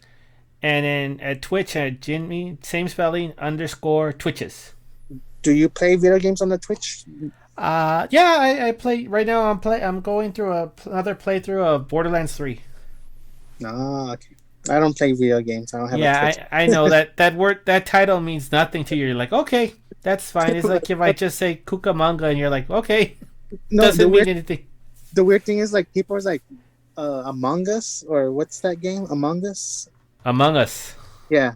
[SPEAKER 2] and then at Twitch at Jinmi same spelling underscore Twitches.
[SPEAKER 1] Do you play video games on the Twitch?
[SPEAKER 2] Yeah, I play right now. I'm going through another playthrough of Borderlands 3.
[SPEAKER 1] No, okay. I don't play video games. I don't have a
[SPEAKER 2] Yeah,
[SPEAKER 1] Twitch.
[SPEAKER 2] I know that title means nothing to you. You're like, okay, that's fine. It's like if I just say Cucamonga and you're like, okay,
[SPEAKER 1] No,
[SPEAKER 2] doesn't mean anything.
[SPEAKER 1] the weird thing is like people are like Among Us or what's that game? Among Us?
[SPEAKER 2] Among Us.
[SPEAKER 1] Yeah.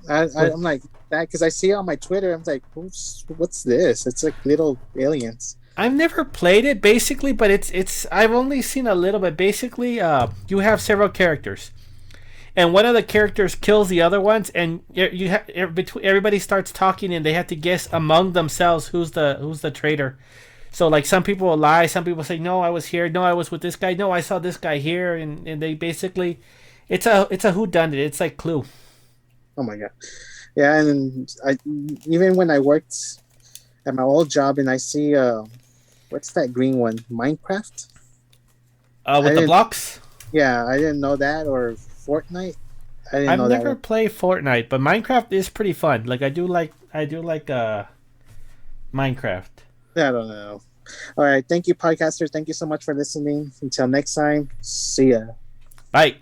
[SPEAKER 2] What?
[SPEAKER 1] I'm like that because I see it on my Twitter. I'm like, what's this? It's like little aliens.
[SPEAKER 2] I've never played it basically, but it's I've only seen a little bit. Basically, you have several characters, and one of the characters kills the other ones, and you have everybody starts talking, and they have to guess among themselves who's the traitor. So like some people will lie, some people say no, I was here, no, I was with this guy, no, I saw this guy here, and they basically, it's a who done it. It's like Clue.
[SPEAKER 1] Oh my god. Yeah, and I even when I worked at my old job and I see what's that green one? Minecraft? I
[SPEAKER 2] With the
[SPEAKER 1] didn't
[SPEAKER 2] blocks.
[SPEAKER 1] yeah, I didn't know that or Fortnite. I didn't
[SPEAKER 2] I've
[SPEAKER 1] know that
[SPEAKER 2] never
[SPEAKER 1] one.
[SPEAKER 2] played Fortnite, but Minecraft is pretty fun. Like I do like Minecraft.
[SPEAKER 1] I don't know. All right, thank you podcasters. Thank you so much for listening. Until next time, see ya.
[SPEAKER 2] Bye.